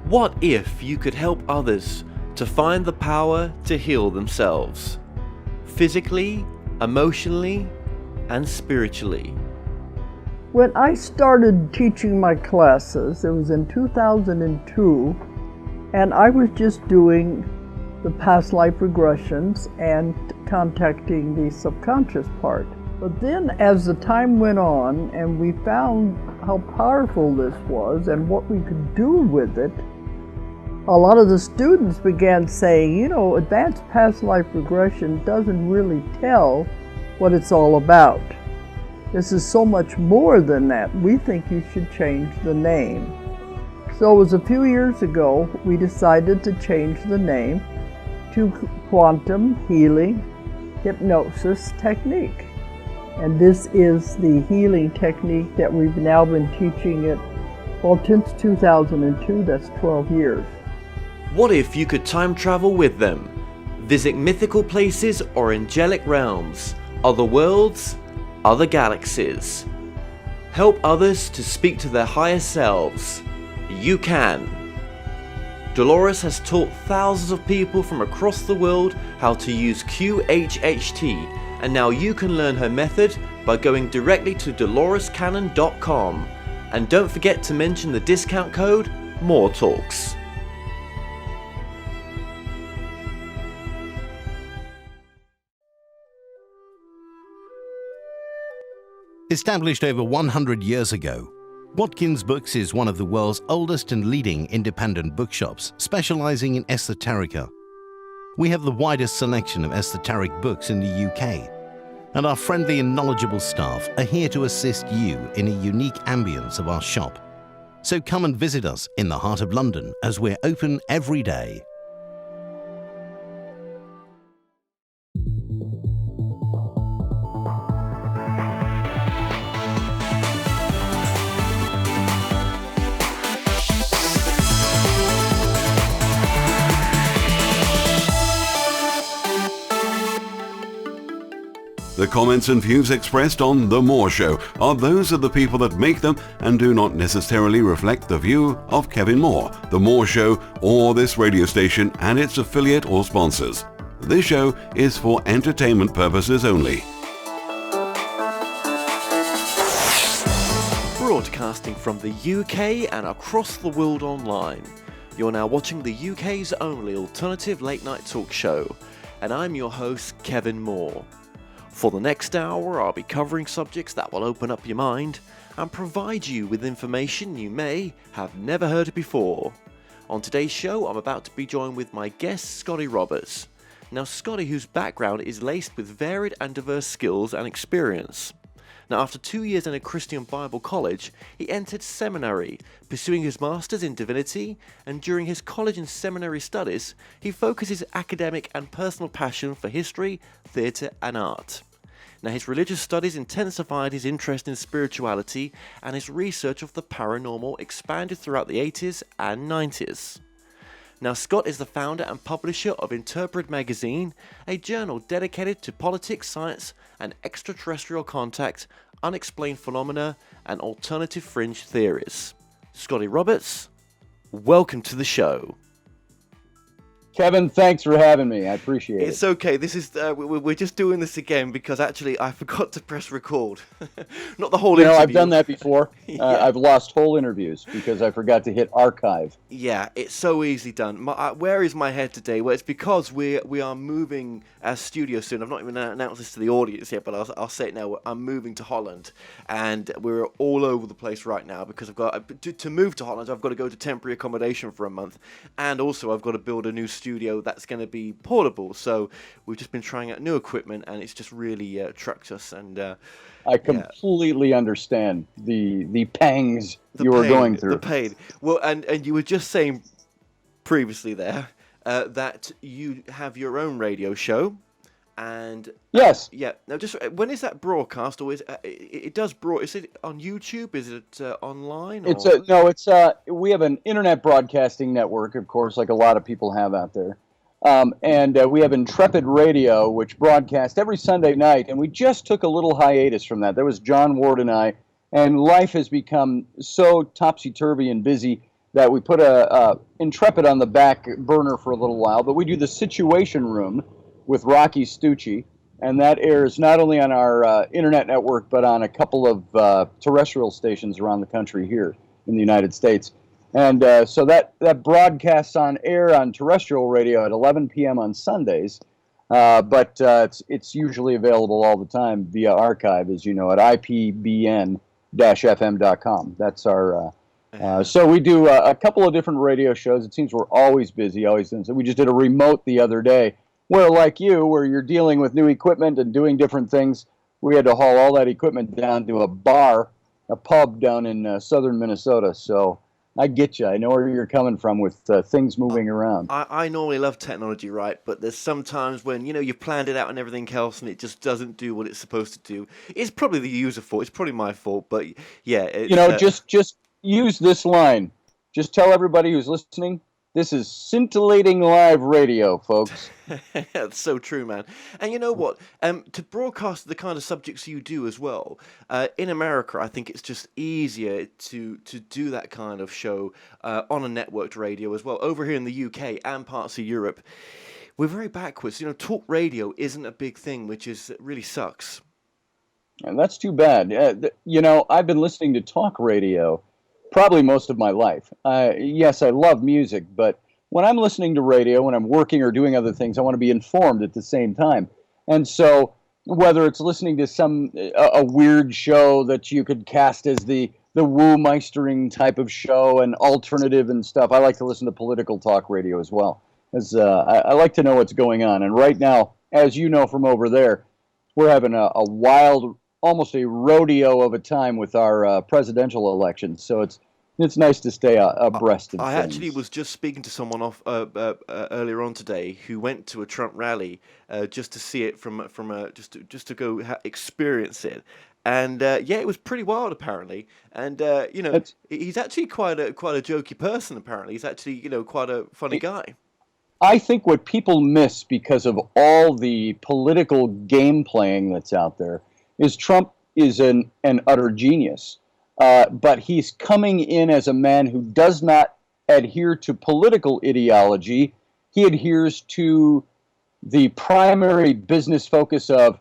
What if you could help others to find the power to heal themselves? Physically, emotionally, and spiritually. When I started teaching my classes, it was in 2002, and I was just doing the past life regressions and contacting the subconscious part. But then as the time went on and we found how powerful this was and what we could do with it, a lot of the students began saying, advanced past life regression doesn't really tell what it's all about. This is so much more than that. We think you should change the name. So it was a few years ago we decided to change the name to Quantum Healing Hypnosis Technique. And this is the healing technique that we've now been teaching since 2002, that's 12 years. What if you could time travel with them? Visit mythical places or angelic realms, other worlds, other galaxies. Help others to speak to their higher selves. You can. Dolores has taught thousands of people from across the world how to use QHHT, and now you can learn her method by going directly to dolorescannon.com. And don't forget to mention the discount code MORETALKS. Established over 100 years ago, Watkins Books is one of the world's oldest and leading independent bookshops specializing in esoterica. We have the widest selection of esoteric books in the UK, and our friendly and knowledgeable staff are here to assist you in a unique ambience of our shop. So come and visit us in the heart of London as we're open every day. The comments and views expressed on The Moore Show are those of the people that make them and do not necessarily reflect the view of Kevin Moore, The Moore Show, or this radio station and its affiliate or sponsors. This show is for entertainment purposes only. Broadcasting from the UK and across the world online. You're now watching the UK's only alternative late-night talk show, and I'm your host, Kevin Moore. For the next hour, I'll be covering subjects that will open up your mind and provide you with information you may have never heard before. On today's show, I'm about to be joined with my guest, Scotty Roberts. Now, Scotty, whose background is laced with varied and diverse skills and experience. Now, after 2 years in a Christian Bible college, he entered seminary, pursuing his master's in Divinity, and during his college and seminary studies, he focused his academic and personal passion for history, theatre, and art. Now, his religious studies intensified his interest in spirituality, and his research of the paranormal expanded throughout the 80s and 90s. Now, Scott is the founder and publisher of Intrepid Magazine, a journal dedicated to politics, science, and extraterrestrial contact, unexplained phenomena, and alternative fringe theories. Scotty Roberts, welcome to the show. Kevin, thanks for having me. I appreciate it. It's okay. This is we're just doing this again because actually I forgot to press record. Not the whole interview. I've done that before. Yeah. I've lost whole interviews because I forgot to hit archive. Yeah, it's so easy done. Where is my head today? Well, it's because we are moving our studio soon. I've not even announced this to the audience yet, but I'll say it now. I'm moving to Holland, and we're all over the place right now because I've got to move to Holland. I've got to go to temporary accommodation for a month, and also I've got to build a new studio that's going to be portable. So we've just been trying out new equipment, and it's just really trucked us. And I completely understand the pangs you are going through. The pain. Well, and you were just saying previously there that you have your own radio show, and yes, yeah. Now, just when is that broadcast, or is it does broad? Is it on YouTube? Is it online? Or? We have an internet broadcasting network, of course, like a lot of people have out there. And we have Intrepid Radio, which broadcasts every Sunday night, and we just took a little hiatus from that. There was John Ward and I, and life has become so topsy-turvy and busy that we put a Intrepid on the back burner for a little while, but we do the Situation Room with Rocky Stucci, and that airs not only on our internet network, but on a couple of terrestrial stations around the country here in the United States. And so that broadcasts on air on terrestrial radio at 11 p.m. on Sundays, but it's usually available all the time via archive, as you know, at ipbn-fm.com. That's our... so we do a couple of different radio shows. It seems we're always busy, always. So we just did a remote the other day where, like you, where you're dealing with new equipment and doing different things, we had to haul all that equipment down to a pub down in southern Minnesota. So I get you. I know where you're coming from with things moving around. I normally love technology, right? But there's sometimes when, you've planned it out and everything else and it just doesn't do what it's supposed to do. It's probably the user fault. It's probably my fault. But yeah. It's, just use this line. Just tell everybody who's listening, this is scintillating live radio, folks. That's so true, man. And you know what? To broadcast the kind of subjects you do as well, in America, I think it's just easier to do that kind of show on a networked radio as well. Over here in the UK and parts of Europe, we're very backwards. Talk radio isn't a big thing, which really sucks. And that's too bad. I've been listening to talk radio probably most of my life. Yes, I love music, but when I'm listening to radio, when I'm working or doing other things, I want to be informed at the same time. And so whether it's listening to a weird show that you could cast as the woo-meistering type of show and alternative and stuff, I like to listen to political talk radio as well. As I like to know what's going on. And right now, as you know from over there, we're having a wild, almost a rodeo of a time with our presidential elections. So it's nice to stay abreast of things. I actually was just speaking to someone earlier on today who went to a Trump rally just to see it just to go experience it. And it was pretty wild apparently. And he's actually quite a jokey person apparently. He's actually quite a funny guy. I think what people miss because of all the political game playing that's out there is Trump is an utter genius. But he's coming in as a man who does not adhere to political ideology. He adheres to the primary business focus of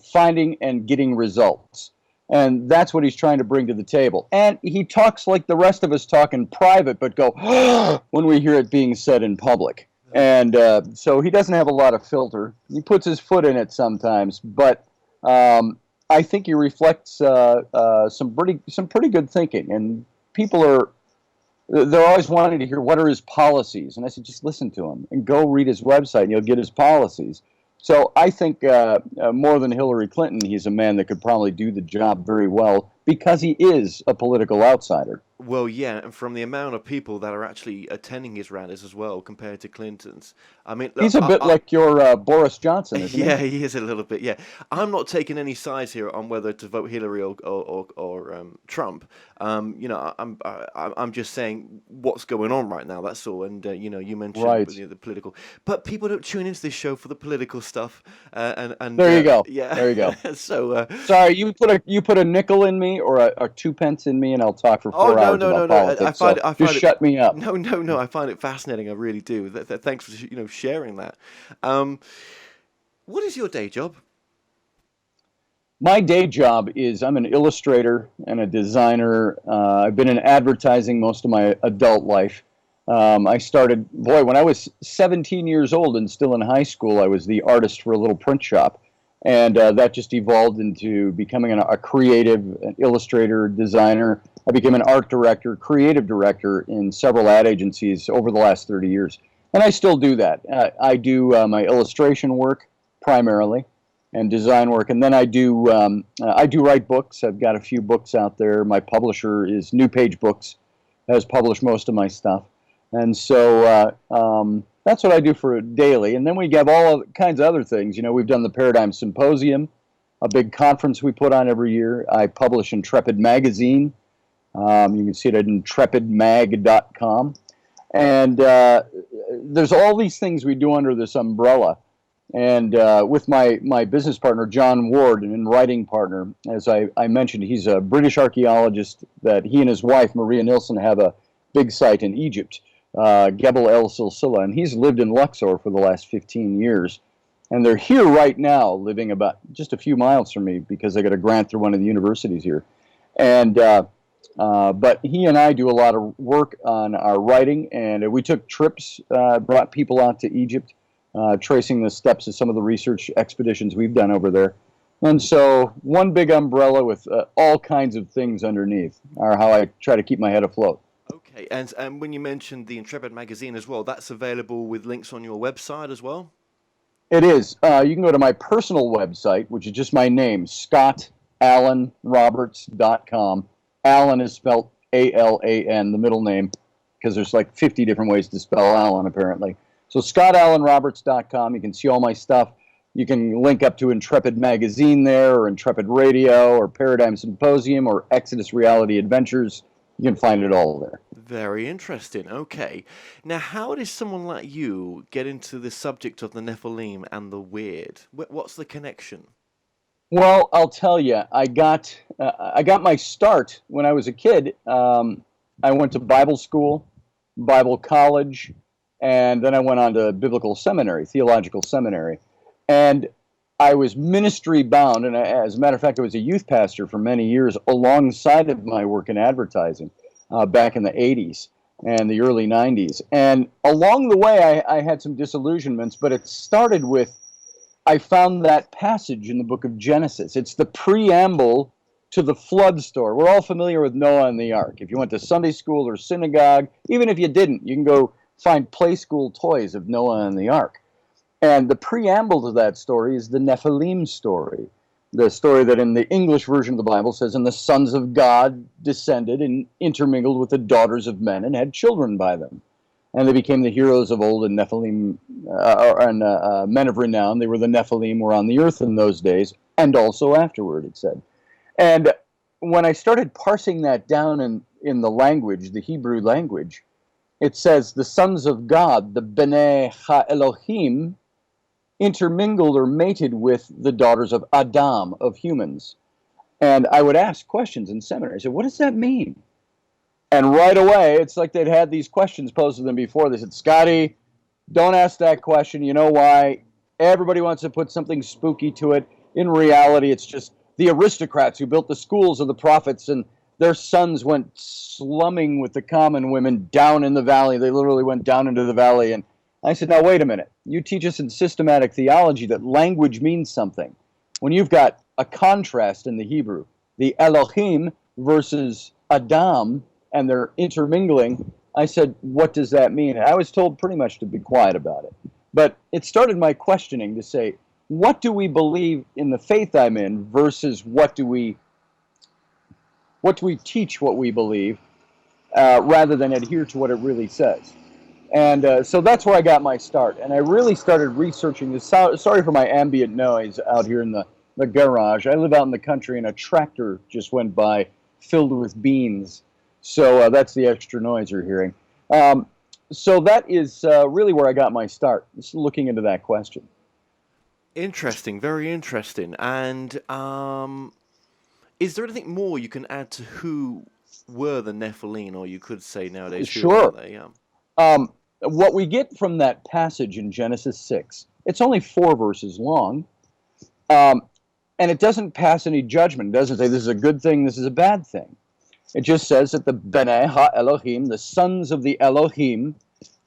finding and getting results. And that's what he's trying to bring to the table. And he talks like the rest of us talk in private, but go, when we hear it being said in public. And so he doesn't have a lot of filter. He puts his foot in it sometimes, but I think he reflects some pretty good thinking, and they're always wanting to hear what are his policies, and I said just listen to him and go read his website, and you'll get his policies. So I think more than Hillary Clinton, he's a man that could probably do the job very well because he is a political outsider. Well, yeah, and from the amount of people that are actually attending his rallies as well, compared to Clinton's. I mean, look, he's a bit like your Boris Johnson, isn't he? Yeah, he is a little bit. Yeah, I'm not taking any sides here on whether to vote Hillary or Trump. I'm just saying what's going on right now. That's all. And you mentioned right. The political, but people don't tune into this show for the political stuff. And there you go. Yeah, there you go. So sorry, you put a nickel in me or 2 pence in me, and I'll talk for 4 hours. No. Politics, I find it, shut me up. No. I find it fascinating. I really do. Thanks for sharing that. What is your day job? My day job is I'm an illustrator and a designer. I've been in advertising most of my adult life. I started, when I was 17 years old and still in high school, I was the artist for a little print shop. And that just evolved into becoming a creative, an illustrator, designer. I became an art director, creative director in several ad agencies over the last 30 years. And I still do that. I do my illustration work primarily and design work. And then I do write books. I've got a few books out there. My publisher is New Page Books, has published most of my stuff. And so that's what I do for daily. And then we have all kinds of other things. We've done the Paradigm Symposium, a big conference we put on every year. I publish Intrepid Magazine. You can see it at intrepidmag.com. And there's all these things we do under this umbrella. And with my business partner, John Ward, and writing partner, as I mentioned, he's a British archaeologist that he and his wife, Maria Nilsson, have a big site in Egypt, Gebel El Silsila, and he's lived in Luxor for the last 15 years. And they're here right now, living about just a few miles from me because they got a grant through one of the universities here. And but he and I do a lot of work on our writing, and we took trips, brought people out to Egypt, tracing the steps of some of the research expeditions we've done over there. And so one big umbrella with all kinds of things underneath are how I try to keep my head afloat. Okay, and when you mentioned the Intrepid Magazine as well, that's available with links on your website as well? It is. You can go to my personal website, which is just my name, ScottAlanRoberts.com. Alan is spelled A-L-A-N, the middle name, because there's like 50 different ways to spell Alan, apparently. So ScottAlanRoberts.com, you can see all my stuff. You can link up to Intrepid Magazine there, or Intrepid Radio, or Paradigm Symposium, or Exodus Reality Adventures. You can find it all there. Very interesting. Okay. Now, how did someone like you get into the subject of the Nephilim and the weird? What's the connection? Well, I'll tell you, I got my start when I was a kid. I went to Bible school, Bible college, and then I went on to biblical seminary, theological seminary. And I was ministry bound, and as a matter of fact, I was a youth pastor for many years alongside of my work in advertising back in the 80s and the early 90s. And along the way, I had some disillusionments, but it started with, I found that passage in the book of Genesis. It's the preamble to the flood story. We're all familiar with Noah and the ark. If you went to Sunday school or synagogue, even if you didn't, you can go find play school toys of Noah and the ark. And the preamble to that story is the Nephilim story, the story that in the English version of the Bible says, and the sons of God descended and intermingled with the daughters of men and had children by them. And they became the heroes of old, and Nephilim, men of renown. They were the Nephilim, were on the earth in those days, and also afterward, it said. And when I started parsing that down in the language, the Hebrew language, it says the sons of God, the B'nai Ha-Elohim, intermingled or mated with the daughters of Adam, of humans. And I would ask questions in seminary. I said, what does that mean? And right away, it's like they'd had these questions posed to them before. They said, Scotty, don't ask that question. You know why? Everybody wants to put something spooky to it. In reality, it's just the aristocrats who built the schools of the prophets, and their sons went slumming with the common women down in the valley. They literally went down into the valley. And I said, now, wait a minute. You teach us in systematic theology that language means something. When you've got a contrast in the Hebrew, the Elohim versus Adam, and they're intermingling, I said, what does that mean? And I was told pretty much to be quiet about it. But it started my questioning to say, what do we believe in the faith I'm in versus what do we teach what we believe rather than adhere to what it really says? And so that's where I got my start. And I really started researching this. Sorry for my ambient noise out here in the garage. I live out in the country, and a tractor just went by filled with beans. So that's the extra noise you're hearing. So that is really where I got my start, just looking into that question. Interesting, very interesting. And is there anything more you can add to who were the Nephilim, or you could say nowadays, sure. Who are they? Yeah. What we get from that passage in Genesis 6, it's only 4 verses long, and it doesn't pass any judgment. It doesn't say this is a good thing, this is a bad thing. It just says that the B'nai Ha-Elohim, the sons of the Elohim,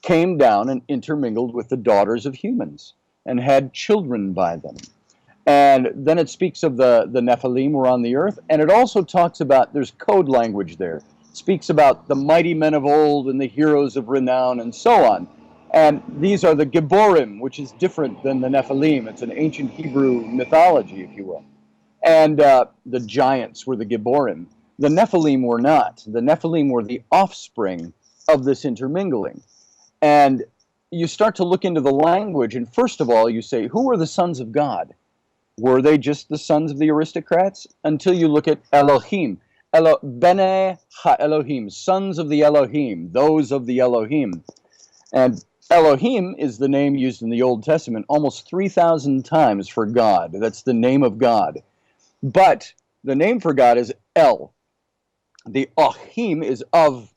came down and intermingled with the daughters of humans and had children by them. And then it speaks of the Nephilim were on the earth, and it also talks about, there's code language there. Speaks about the mighty men of old and the heroes of renown and so on. And these are the Gibborim, which is different than the Nephilim. It's an ancient Hebrew mythology, if you will. And the giants were the Gibborim. The Nephilim were not. The Nephilim were the offspring of this intermingling. And you start to look into the language, and first of all, you say, who were the sons of God? Were they just the sons of the aristocrats? Until you look at Elohim. B'nai Ha-Elohim, sons of the Elohim, those of the Elohim. And Elohim is the name used in the Old Testament almost 3,000 times for God. That's the name of God. But the name for God is El. The Ohim is of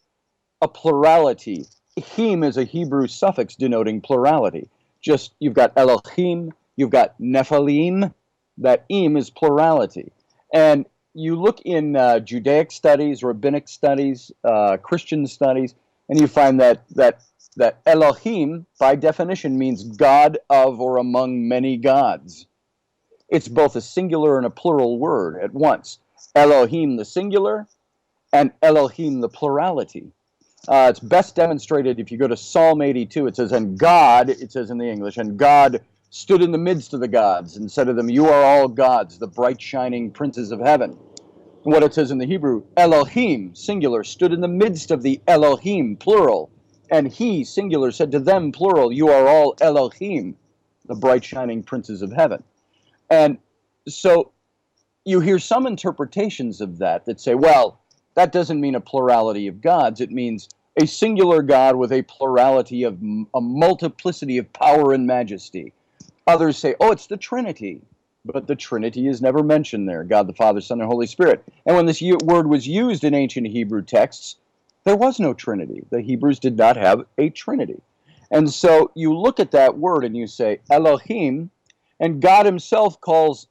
a plurality. Him is a Hebrew suffix denoting plurality. Just, you've got Elohim, you've got Nephilim, that im is plurality. And you look in Judaic studies, rabbinic studies, Christian studies, and you find that Elohim, by definition, means God of or among many gods. It's both a singular and a plural word at once. Elohim, the singular, and Elohim, the plurality. It's best demonstrated if you go to Psalm 82. It says, and God, it says in the English, and God stood in the midst of the gods and said to them, you are all gods, the bright shining princes of heaven. And what it says in the Hebrew, Elohim, singular, stood in the midst of the Elohim, plural. And he, singular, said to them, plural, you are all Elohim, the bright shining princes of heaven. And so you hear some interpretations of that say, well, that doesn't mean a plurality of gods. It means a singular God with a plurality of a multiplicity of power and majesty. Others say, oh, it's the Trinity. But the Trinity is never mentioned there, God the Father, Son, and Holy Spirit. And when this word was used in ancient Hebrew texts, there was no Trinity. The Hebrews did not have a Trinity. And so you look at that word and you say, Elohim, and God himself calls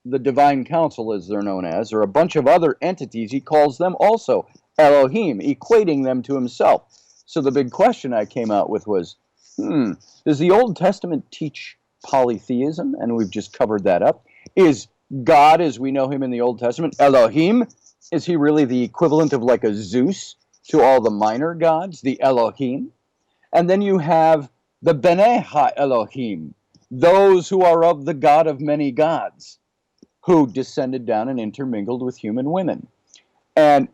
the divine council, as they're known as, or a bunch of other entities, he calls them also Elohim, equating them to himself. So the big question I came out with was, does the Old Testament teach polytheism? And we've just covered that up. Is God, as we know him in the Old Testament, Elohim, is he really the equivalent of like a Zeus to all the minor gods, the Elohim? And then you have the B'nai Ha-Elohim, those who are of the God of many gods, who descended down and intermingled with human women. And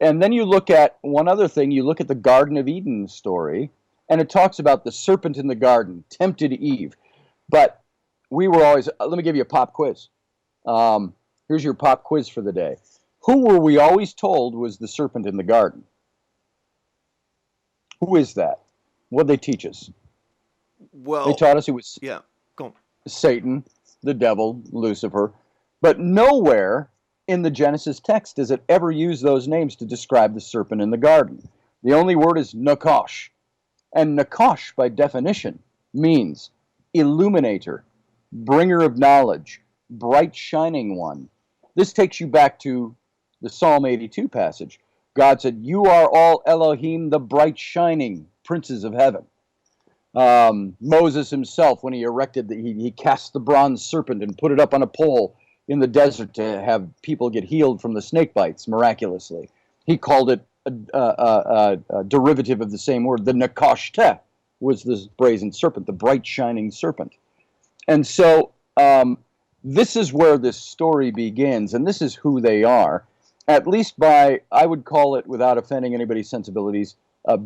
then you look at one other thing, you look at the Garden of Eden story, and it talks about the serpent in the garden, tempted Eve. But we were always, let me give you a pop quiz. Here's your pop quiz for the day. Who were we always told was the serpent in the garden? Who is that? What did they teach us? Well, they taught us it was go on. Satan, the devil, Lucifer. But nowhere in the Genesis text does it ever use those names to describe the serpent in the garden. The only word is Nakash. And Nakash, by definition, means illuminator, bringer of knowledge, bright shining one. This takes you back to the Psalm 82 passage. God said, you are all Elohim, the bright shining princes of heaven. Moses himself, when he erected, he cast the bronze serpent and put it up on a pole in the desert to have people get healed from the snake bites miraculously. He called it a derivative of the same word. The Nakash was this brazen serpent, the bright shining serpent. And so this is where this story begins, and this is who they are, at least by, I would call it, without offending anybody's sensibilities,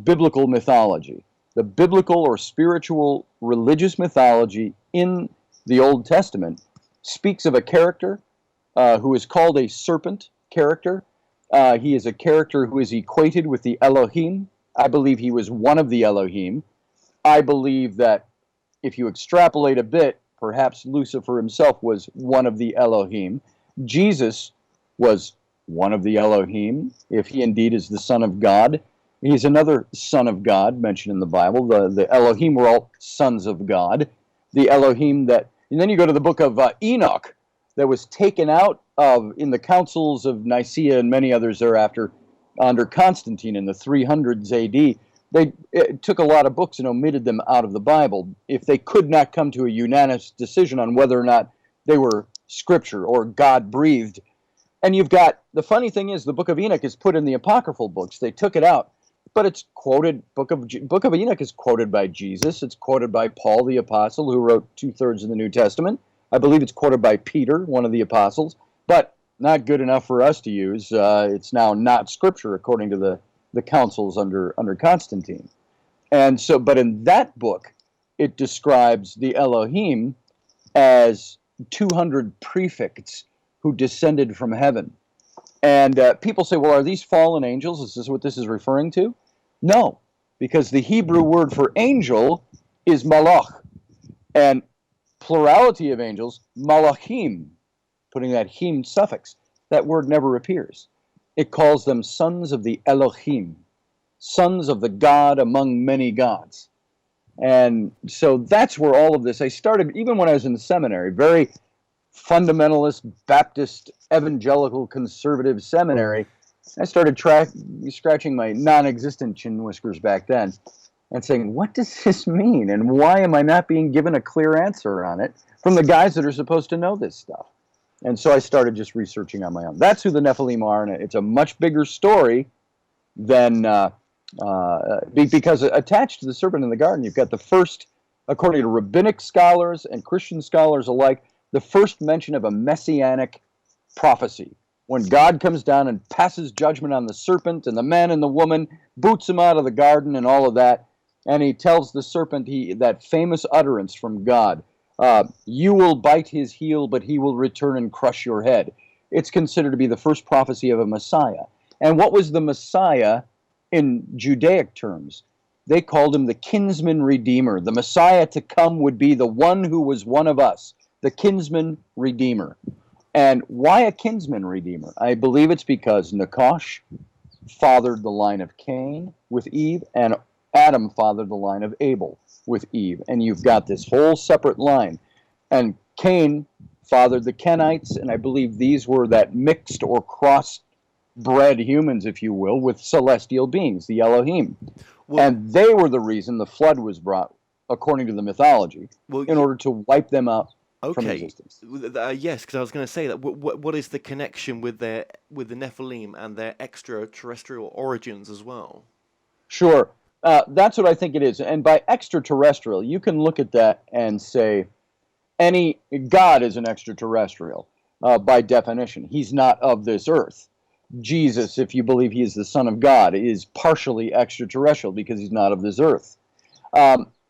biblical mythology. The biblical or spiritual religious mythology in the Old Testament speaks of a character who is called a serpent character. He is a character who is equated with the Elohim. I believe he was one of the Elohim. I believe that if you extrapolate a bit, perhaps Lucifer himself was one of the Elohim. Jesus was one of the Elohim, if he indeed is the Son of God. He's another son of God mentioned in the Bible. The Elohim were all sons of God. The Elohim that, and then you go to the book of Enoch, that was taken out of in the councils of Nicaea and many others thereafter under Constantine in the 300s AD. They took a lot of books and omitted them out of the Bible if they could not come to a unanimous decision on whether or not they were scripture or God-breathed. And you've got, the funny thing is, the book of Enoch is put in the apocryphal books. They took it out. But it's quoted, book of Enoch is quoted by Jesus. It's quoted by Paul the Apostle, who wrote 2/3 of the New Testament. I believe it's quoted by Peter, one of the apostles, but not good enough for us to use. It's now not scripture, according to the councils under Constantine. And so, but in that book, it describes the Elohim as 200 prefects who descended from heaven. And people say, well, are these fallen angels? Is this what this is referring to? No, because the Hebrew word for angel is malach. And plurality of angels, malachim, putting that him suffix, that word never appears. It calls them sons of the Elohim. sons of the God among many gods. And so that's where all of this, I started, even when I was in the seminary, very fundamentalist, Baptist, evangelical, conservative seminary. I started scratching my non-existent chin whiskers back then and saying, what does this mean? And why am I not being given a clear answer on it from the guys that are supposed to know this stuff? And so I started just researching on my own. That's who the Nephilim are, and it's a much bigger story than, because attached to the serpent in the garden, you've got the first, according to rabbinic scholars and Christian scholars alike, the first mention of a messianic prophecy. When God comes down and passes judgment on the serpent and the man and the woman, boots him out of the garden and all of that, and he tells the serpent that famous utterance from God, you will bite his heel, but he will return and crush your head. It's considered to be the first prophecy of a Messiah. And what was the Messiah in Judaic terms? They called him the kinsman redeemer. The Messiah to come would be the one who was one of us, the kinsman redeemer. And why a kinsman redeemer? I believe it's because Nakash fathered the line of Cain with Eve, and Adam fathered the line of Abel with Eve. And you've got this whole separate line. And Cain fathered the Kenites, and I believe these were that mixed or cross-bred humans, if you will, with celestial beings, the Elohim. Well, and they were the reason the flood was brought, according to the mythology, in order to wipe them out from existence. Yes, because I was going to say that. What is the connection with the Nephilim and their extraterrestrial origins as well? Sure. That's what I think it is. And by extraterrestrial, you can look at that and say, any God is an extraterrestrial by definition. He's not of this earth. Jesus, if you believe he is the Son of God, is partially extraterrestrial because he's not of this earth.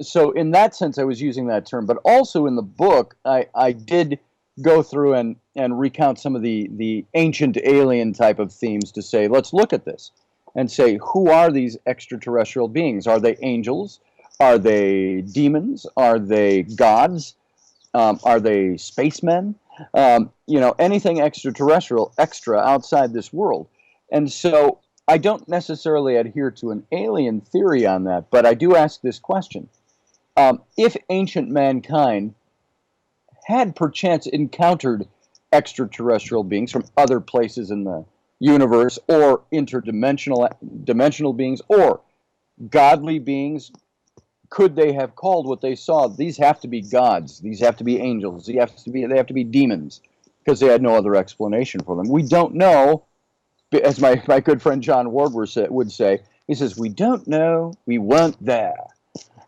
So in that sense, I was using that term. But also in the book, I did go through and recount some of the ancient alien type of themes to say, let's look at this and say, who are these extraterrestrial beings? Are they angels? Are they demons? Are they gods? Are they spacemen? Anything extraterrestrial, extra outside this world. And so I don't necessarily adhere to an alien theory on that, but I do ask this question. If ancient mankind had perchance encountered extraterrestrial beings from other places in the universe, or dimensional beings, or godly beings, could they have called what they saw? These have to be gods. These have to be angels. They have to be demons, because they had no other explanation for them. We don't know, as my good friend John Ward would say. He says, we don't know, we weren't there.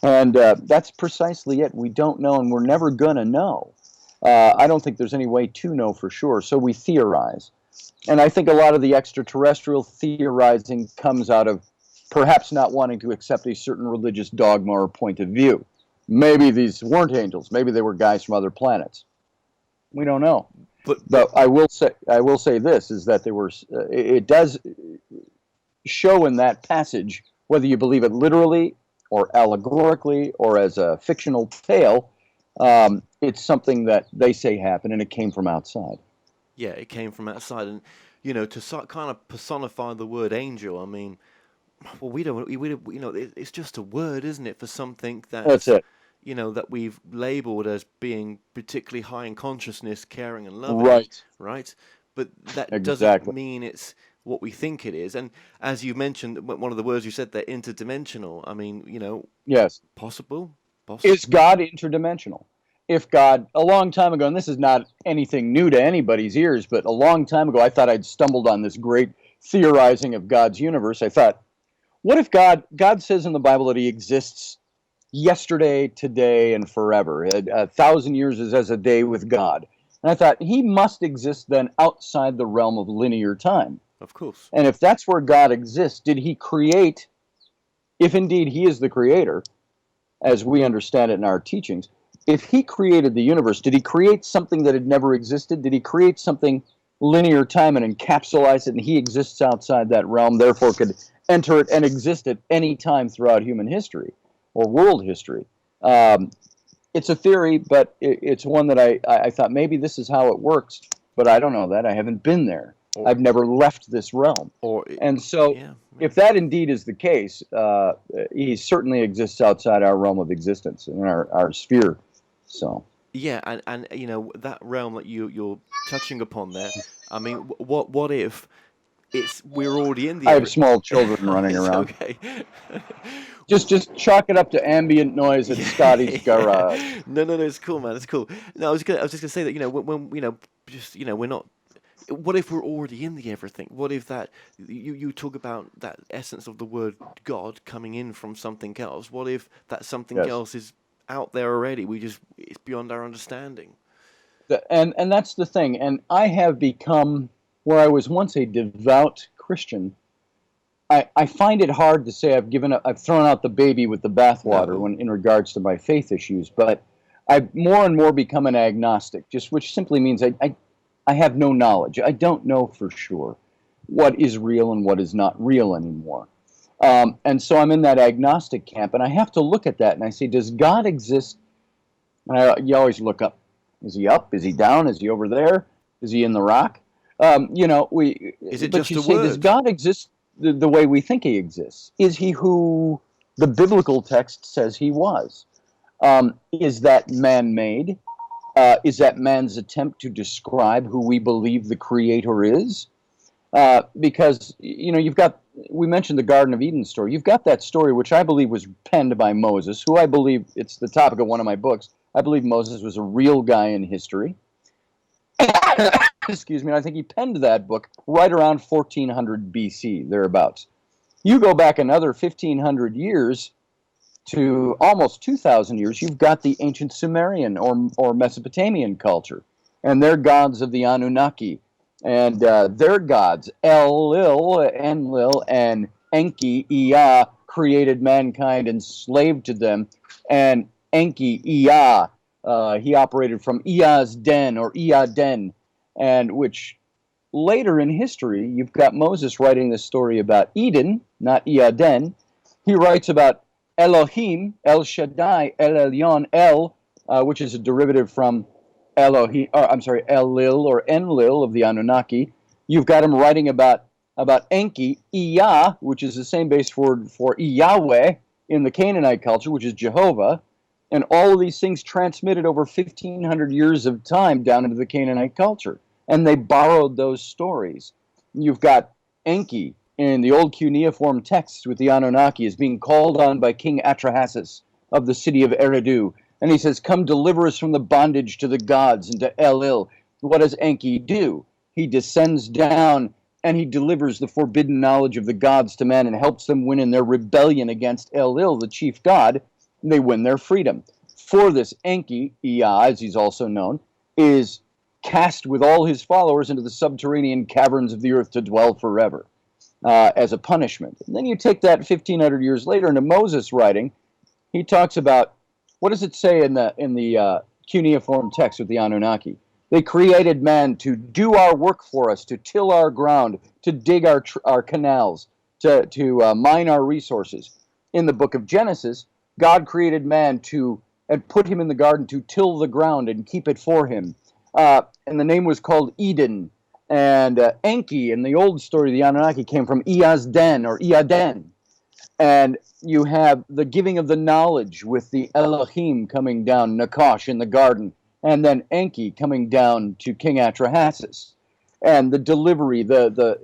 And that's precisely it. We don't know, and we're never going to know. I don't think there's any way to know for sure, so we theorize. And I think a lot of the extraterrestrial theorizing comes out of perhaps not wanting to accept a certain religious dogma or point of view. Maybe these weren't angels. Maybe they were guys from other planets. We don't know. But I will say this, is that there were. It does show in that passage, whether you believe it literally or allegorically or as a fictional tale, it's something that they say happened, and it came from outside. Yeah, it came from outside, and to kind of personify the word angel. I mean, well, we don't. It's just a word, isn't it, for something that's it. That we've labeled as being particularly high in consciousness, caring, and loving. Right. But that doesn't mean it's what we think it is. And as you mentioned, one of the words you said there, interdimensional. I mean, yes, possible. Is God interdimensional? If God, a long time ago, and this is not anything new to anybody's ears, but a long time ago, I thought I'd stumbled on this great theorizing of God's universe. I thought, what if God says in the Bible that he exists yesterday, today, and forever? 1,000 years is as a day with God. And I thought, he must exist then outside the realm of linear time. Of course. And if that's where God exists, did he create, if indeed he is the creator, as we understand it in our teachings, if he created the universe, did he create something that had never existed? Did he create something linear time and encapsulate it, and he exists outside that realm, therefore could enter it and exist at any time throughout human history or world history? It's a theory, but it's one that I thought maybe this is how it works, but I don't know that. I haven't been there. I've never left this realm. And so, if that indeed is the case, he certainly exists outside our realm of existence, in our sphere. So. Yeah, and you know that realm that you're touching upon there. I mean, what if we're already in the? I have small children running It's around. Okay. Just chalk it up to ambient noise at Scotty's garage. No, it's cool, man. It's cool. No, I was just gonna say that when we're not. What if we're already in the everything? What if that you talk about that essence of the word God coming in from something else? What if that something else is out there already? It's beyond our understanding. And that's the thing. And I have become, where I was once a devout Christian, I find it hard to say I've thrown out the baby with the bathwater when in regards to my faith issues, but I've more and more become an agnostic, which simply means I have no knowledge. I don't know for sure what is real and what is not real anymore. And so I'm in that agnostic camp, and I have to look at that and I say, does God exist? And you always look up. Is he up? Is he down? Is he over there? Is he in the rock? Is it just a word? Does God exist the way we think he exists? Is he who the biblical text says he was? Is that man-made? Is that man's attempt to describe who we believe the Creator is? Because, we mentioned the Garden of Eden story. You've got that story, which I believe was penned by Moses, who I believe, it's the topic of one of my books. I believe Moses was a real guy in history. Excuse me, and I think he penned that book right around 1400 BC, thereabouts. You go back another 1,500 years to almost 2,000 years, you've got the ancient Sumerian or Mesopotamian culture, and their gods of the Anunnaki, and their gods, Enlil, and Enki, Ea, created mankind, enslaved to them, and Enki, Ea, he operated from Ea's den, or Ea den, and which later in history, you've got Moses writing this story about Eden, not Ea den. He writes about Elohim, El Shaddai, El Elyon, which is a derivative from Enlil or Enlil of the Anunnaki. You've got him writing about Enki, Ea, which is the same base word for Yahweh in the Canaanite culture, which is Jehovah. And all of these things transmitted over 1,500 years of time down into the Canaanite culture. And they borrowed those stories. You've got Enki in the old cuneiform texts with the Anunnaki is being called on by King Atrahasis of the city of Eridu. And he says, come deliver us from the bondage to the gods and to Enlil. What does Enki do? He descends down and he delivers the forbidden knowledge of the gods to men and helps them win in their rebellion against Enlil, the chief god. They win their freedom. For this, Enki, Ea, as he's also known, is cast with all his followers into the subterranean caverns of the earth to dwell forever as a punishment. And then you take that 1,500 years later into Moses' writing. He talks about, what does it say in the cuneiform text with the Anunnaki? They created man to do our work for us, to till our ground, to dig our canals, to mine our resources. In the book of Genesis, God created man and put him in the garden to till the ground and keep it for him. And the name was called Eden. And Enki, in the old story of the Anunnaki, came from Ea's den, or Ea den. And you have the giving of the knowledge with the Elohim coming down, Nakash in the garden, and then Enki coming down to King Atrahasis. And the delivery,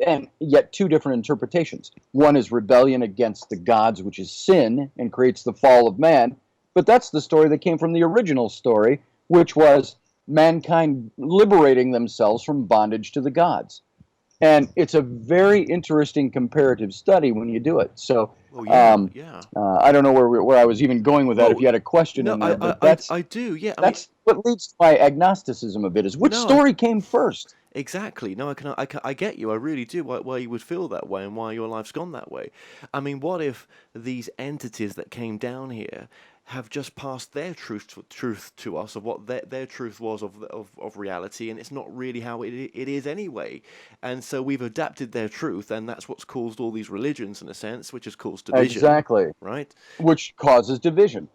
and yet two different interpretations. One is rebellion against the gods, which is sin, and creates the fall of man. But that's the story that came from the original story, which was mankind liberating themselves from bondage to the gods. And it's a very interesting comparative study when you do it. So, I don't know where I was even going with that. If you had a question in there, but I do. Yeah, that's what leads to my agnosticism a bit. Is which story came first? Exactly. No, I get you. I really do. Why you would feel that way and why your life's gone that way. I mean, what if these entities that came down here have just passed their truth to us of what their truth was of reality, and it's not really how it is anyway. And so we've adapted their truth, and that's what's caused all these religions in a sense, which has caused division. Exactly. Right. Which causes division.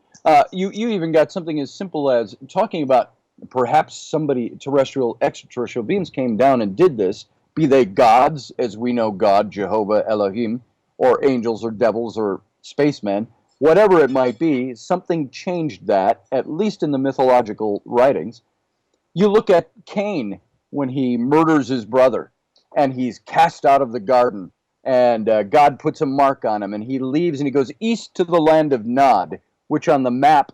You even got something as simple as talking about perhaps extraterrestrial beings came down and did this. be they gods, as we know God, Jehovah, Elohim, or angels or devils or spacemen, whatever it might be, something changed that, at least in the mythological writings. You look at Cain when he murders his brother, and he's cast out of the garden, and God puts a mark on him, and he leaves and he goes east to the land of Nod, which on the map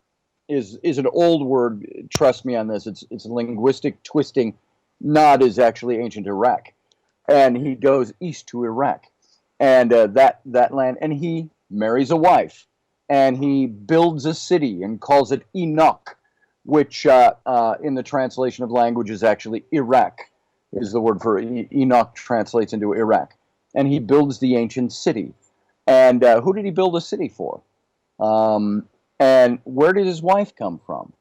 is an old word. Trust me on this. It's linguistic twisting. Nod is actually ancient Iraq, and he goes east to Iraq, and that land, and he marries a wife, and he builds a city and calls it Enoch, which in the translation of language is actually Iraq, is the word for Enoch, translates into Iraq. And he builds the ancient city. And who did he build a city for? And where did his wife come from?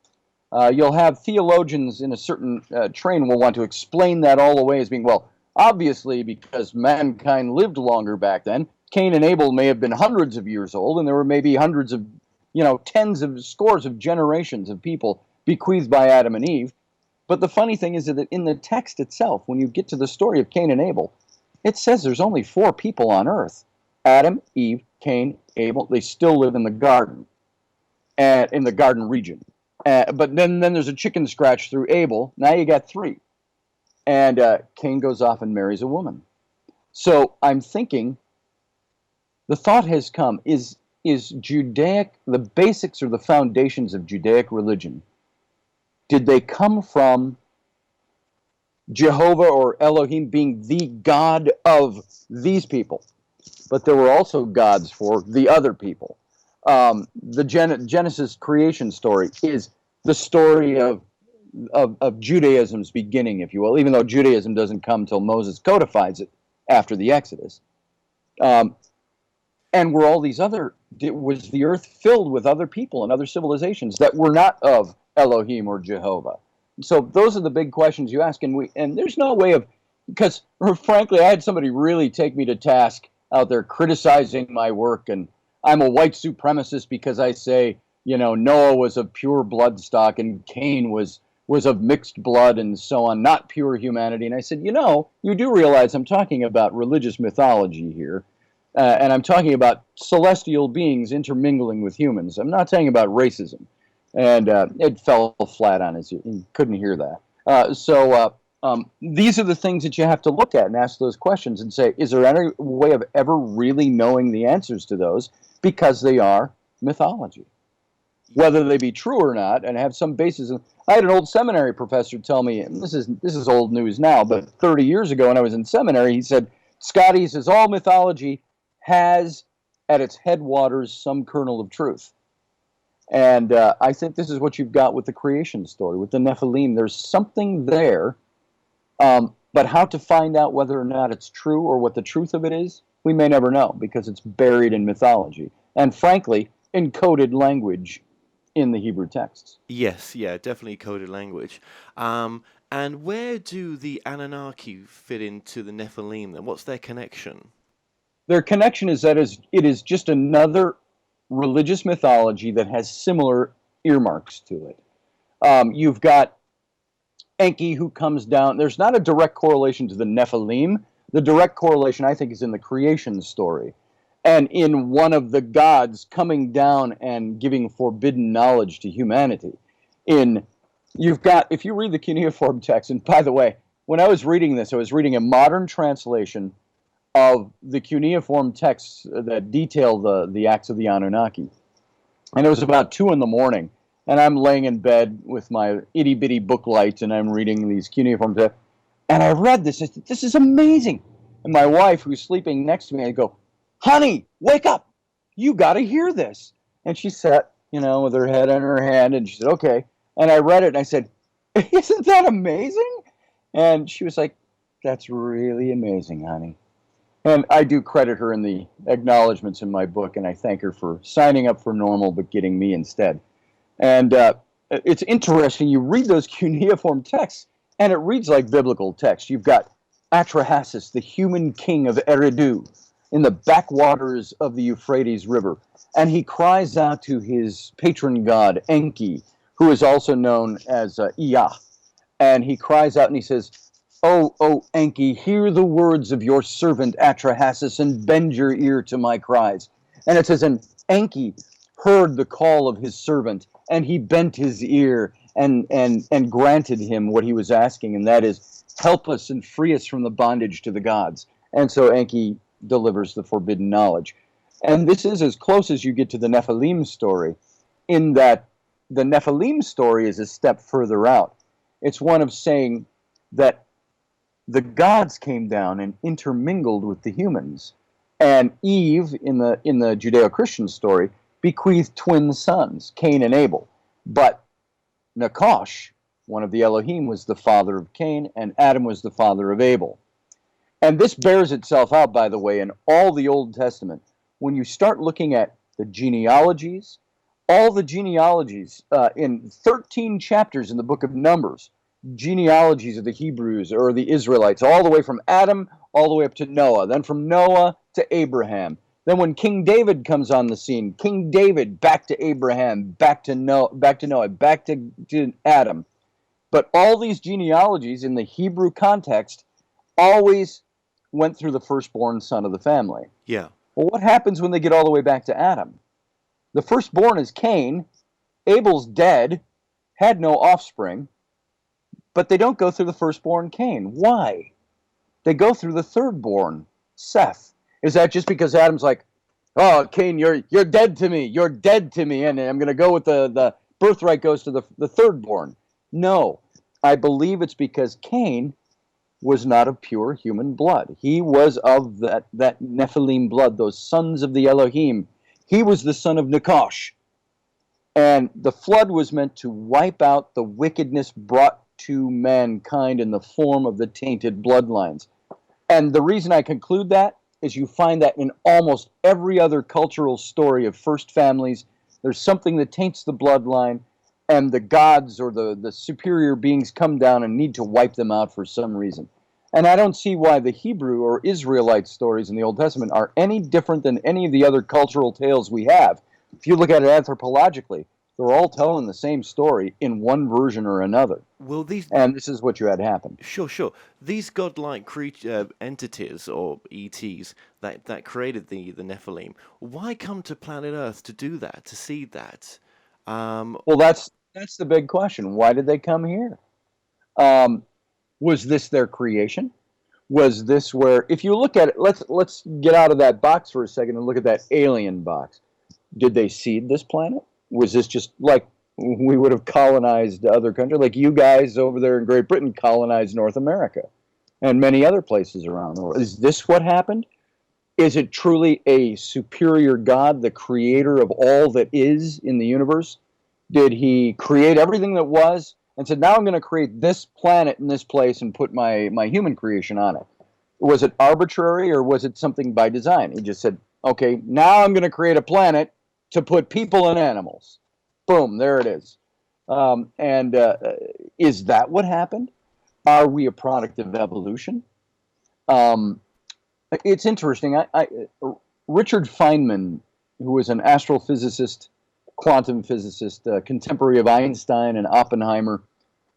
You'll have theologians in a certain train will want to explain that all the way as being, well, obviously because mankind lived longer back then, Cain and Abel may have been hundreds of years old, and there were maybe hundreds of, tens of scores of generations of people bequeathed by Adam and Eve. But the funny thing is that in the text itself, when you get to the story of Cain and Abel, it says there's only 4 people on earth. Adam, Eve, Cain, Abel. They still live in the garden, in the garden region. But then there's a chicken scratch through Abel. Now you got 3. And Cain goes off and marries a woman. So I'm thinking, the thought has come, is Judaic, the basics or the foundations of Judaic religion, did they come from Jehovah or Elohim being the God of these people? But there were also gods for the other people. The Genesis creation story is the story of Judaism's beginning, if you will, even though Judaism doesn't come till Moses codifies it after the Exodus. And were all these was the earth filled with other people and other civilizations that were not of Elohim or Jehovah? So those are the big questions you ask, and there's no way of, because frankly, I had somebody really take me to task out there criticizing my work, and I'm a white supremacist because I say, Noah was of pure blood stock and Cain was of mixed blood and so on, not pure humanity. And I said, you do realize I'm talking about religious mythology here, and I'm talking about celestial beings intermingling with humans. I'm not talking about racism. And it fell flat on his ear. He couldn't hear that. So these are the things that you have to look at and ask those questions and say, is there any way of ever really knowing the answers to those? Because they are mythology. Whether they be true or not and have some basis. I had an old seminary professor tell me, and this is old news now, but 30 years ago when I was in seminary, he said, Scotty, he says, all mythology has at its headwaters some kernel of truth. And I think this is what you've got with the creation story, with the Nephilim. There's something there, but how to find out whether or not it's true or what the truth of it is, we may never know because it's buried in mythology. And frankly, in coded language in the Hebrew texts. Yes, yeah, definitely coded language. And where do the Anunnaki fit into the Nephilim then? What's their connection? Their connection is that it is just another religious mythology that has similar earmarks to it. You've got Enki who comes down. There's not a direct correlation to the Nephilim. The direct correlation, I think, is in the creation story. And in one of the gods coming down and giving forbidden knowledge to humanity. You've got, if you read the cuneiform text, and by the way, when I was reading this, I was reading a modern translation of the cuneiform texts that detail the acts of the Anunnaki. And it was about 2 a.m, and I'm laying in bed with my itty-bitty book light, and I'm reading these cuneiform texts. And I read this. I said, this is amazing. And my wife, who's sleeping next to me, I go, honey, wake up. You got to hear this. And she sat, with her head on her hand, and she said, okay. And I read it, and I said, isn't that amazing? And she was like, that's really amazing, honey. And I do credit her in the acknowledgments in my book, and I thank her for signing up for normal but getting me instead. And it's interesting. You read those cuneiform texts, and it reads like biblical text. You've got Atrahasis, the human king of Eridu, in the backwaters of the Euphrates River. And he cries out to his patron god, Enki, who is also known as Ea. And he cries out and he says, O Enki, hear the words of your servant Atrahasis and bend your ear to my cries. And it says, and Enki heard the call of his servant, and he bent his ear and granted him what he was asking, and that is, help us and free us from the bondage to the gods. And so Enki delivers the forbidden knowledge. And this is as close as you get to the Nephilim story, in that the Nephilim story is a step further out. It's one of saying that the gods came down and intermingled with the humans. And Eve, in the Judeo-Christian story, bequeathed twin sons, Cain and Abel. But Nakash, one of the Elohim, was the father of Cain, and Adam was the father of Abel. And this bears itself out, by the way, in all the Old Testament. When you start looking at the genealogies, all the genealogies in 13 chapters in the book of Numbers, genealogies of the Hebrews or the Israelites, all the way from Adam all the way up to Noah, then from Noah to Abraham. Then when King David comes on the scene, King David back to Abraham, back to Noah, back to Adam. But all these genealogies in the Hebrew context always went through the firstborn son of the family. Yeah. Well, what happens when they get all the way back to Adam? The firstborn is Cain. Abel's dead, had no offspring, but they don't go through the firstborn Cain. Why? They go through the thirdborn, Seth. Is that just because Adam's like, oh, Cain, you're dead to me. You're dead to me. And I'm going to go with the birthright goes to the thirdborn. No, I believe it's because Cain was not of pure human blood. He was of that Nephilim blood, those sons of the Elohim. He was the son of Nakash. And the flood was meant to wipe out the wickedness brought to mankind in the form of the tainted bloodlines. And the reason I conclude that is you find that in almost every other cultural story of first families, there's something that taints the bloodline, and the gods or the superior beings come down and need to wipe them out for some reason. And I don't see why the Hebrew or Israelite stories in the Old Testament are any different than any of the other cultural tales we have. If you look at it anthropologically, they're all telling the same story in one version or another. Well, and this is what you had happen. Sure. These godlike entities or ETs that created the Nephilim, why come to planet Earth to do that, to see that? Well, that's the big question. Why did they come here? Was this their creation? Was this where, if you look at it, let's get out of that box for a second and look at that alien box. Did they seed this planet? Was this just like we would have colonized other countries, like you guys over there in Great Britain colonized North America and many other places around the world? Is this what happened? Is it truly a superior God, the creator of all that is in the universe? Did he create everything that was and said, now I'm going to create this planet in this place and put my human creation on it? Was it arbitrary or was it something by design? He just said, okay, now I'm going to create a planet to put people and animals. Boom, there it is. Is that what happened? Are we a product of evolution? It's interesting. Richard Feynman, who was an astrophysicist, quantum physicist, contemporary of Einstein and Oppenheimer,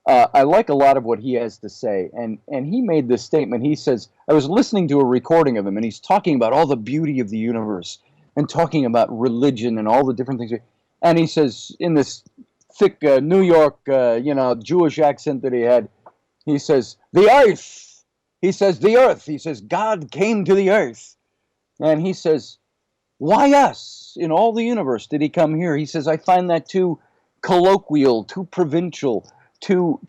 I like a lot of what he has to say. And he made this statement. He says, I was listening to a recording of him, and he's talking about all the beauty of the universe and talking about religion and all the different things. And he says, in this thick New York, Jewish accent that he had, he says, the earth. He says, the earth. He says, God came to the earth. And he says, why us? In all the universe did he come here? He says, I find that too colloquial, too provincial, too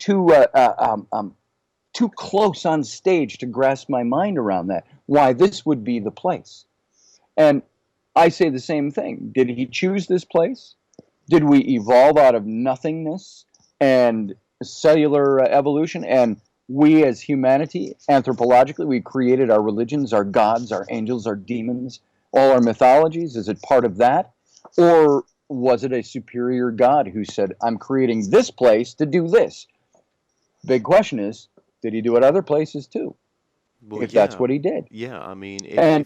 close on stage to grasp my mind around that. Why this would be the place. And I say the same thing. Did he choose this place? Did we evolve out of nothingness and cellular evolution? And we as humanity, anthropologically, we created our religions, our gods, our angels, our demons, all our mythologies. Is it part of that? Or was it a superior God who said, I'm creating this place to do this? Big question is, did he do it other places too? Well, if that's what he did. Yeah, I mean, yeah.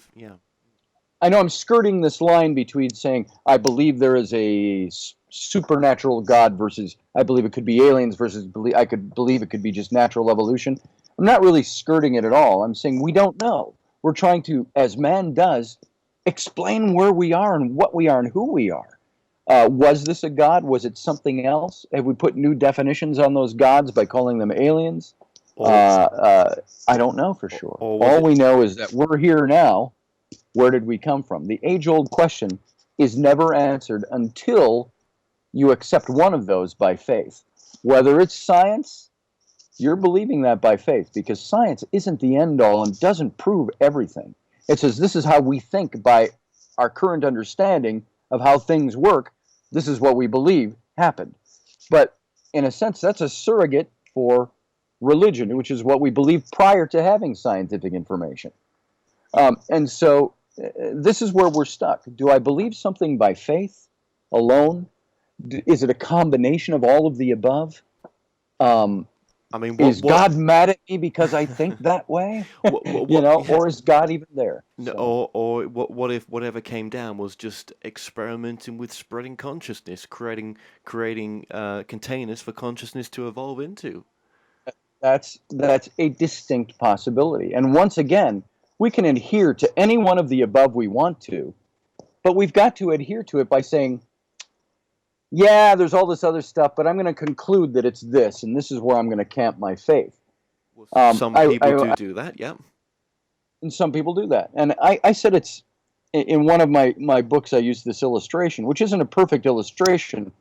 I know I'm skirting this line between saying I believe there is a supernatural God versus I believe it could be aliens versus I could believe it could be just natural evolution. I'm not really skirting it at all. I'm saying we don't know. We're trying to, as man does, explain where we are and what we are and who we are. Was this a god? Was it something else? Have we put new definitions on those gods by calling them aliens? I don't know for sure. All we know is that we're here now. Where did we come from? The age-old question is never answered until you accept one of those by faith. Whether it's science, you're believing that by faith, because science isn't the end-all and doesn't prove everything. It says this is how we think by our current understanding of how things work. This is what we believe happened. But in a sense, that's a surrogate for religion, which is what we believed prior to having scientific information. And so this is where we're stuck. Do I believe something by faith alone? Is it a combination of all of the above? I mean, is God mad at me because I think that way? Or is God even there? No, so. or what if whatever came down was just experimenting with spreading consciousness, creating containers for consciousness to evolve into? That's a distinct possibility. And once again, we can adhere to any one of the above we want to, but we've got to adhere to it by saying, yeah, there's all this other stuff, but I'm going to conclude that it's this, and this is where I'm going to camp my faith. Well, some people do that, yeah. And some people do that. And I said it's, in one of my books, I used this illustration, which isn't a perfect illustration,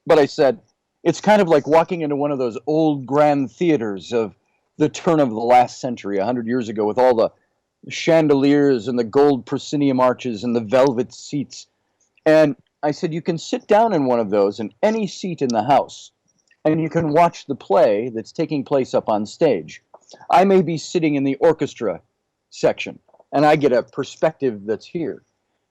but I said, it's kind of like walking into one of those old grand theaters of the turn of the last century, 100 years ago, with all the chandeliers and the gold proscenium arches and the velvet seats. And I said, you can sit down in one of those in any seat in the house, and you can watch the play that's taking place up on stage. I may be sitting in the orchestra section, and I get a perspective that's here.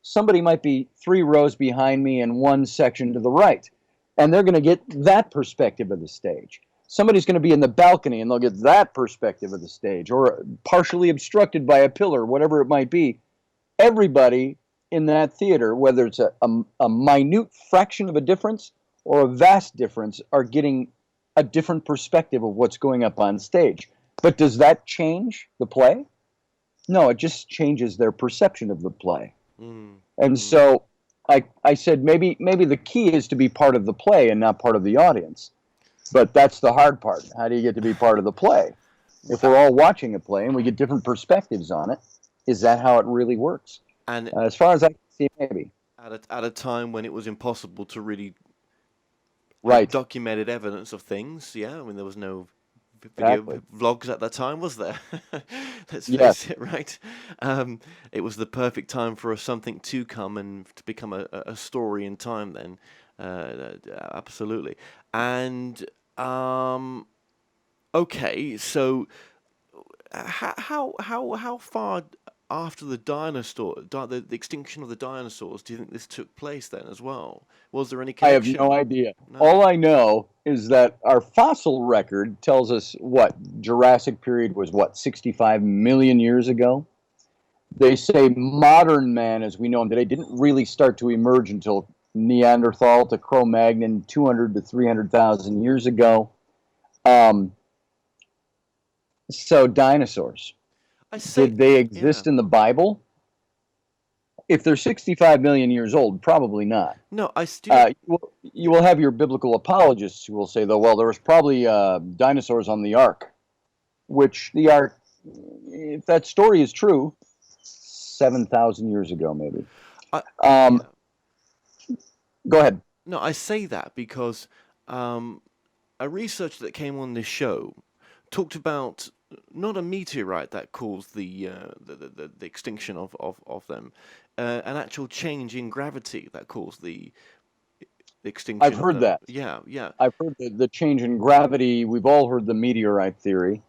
Somebody might be 3 rows behind me and 1 section to the right, and they're going to get that perspective of the stage. Somebody's going to be in the balcony, and they'll get that perspective of the stage, or partially obstructed by a pillar, whatever it might be. Everybody in that theater, whether it's a minute fraction of a difference or a vast difference, are getting a different perspective of what's going up on stage. But does that change the play? No, it just changes their perception of the play. And so I said maybe the key is to be part of the play and not part of the audience. But that's the hard part. How do you get to be part of the play? If we're all watching a play and we get different perspectives on it, is that how it really works? And as far as I can see, maybe. At a time when it was impossible to really have documented evidence of things, yeah? I mean, there was no video vlogs at that time, was there? Let's face it, right? It was the perfect time for something to come and to become a story in time then. Absolutely. And okay, so how far after the the extinction of the dinosaurs do you think this took place then as well? Was there any connection? I have no idea. No. All I know is that our fossil record tells us Jurassic period was 65 million years ago. They say modern man as we know him today didn't really start to emerge until Neanderthal to Cro-Magnon 200 to 300,000 years ago. So dinosaurs. Did they exist in the Bible? If they're 65 million years old, probably not. No, I still... you will have your biblical apologists who will say, though, well, there was probably dinosaurs on the ark, which the ark, if that story is true, 7,000 years ago, maybe. Go ahead. No, I say that because a researcher that came on this show talked about not a meteorite that caused the extinction of them, an actual change in gravity that caused the extinction. I've heard that. Yeah. I've heard the change in gravity. We've all heard the meteorite theory.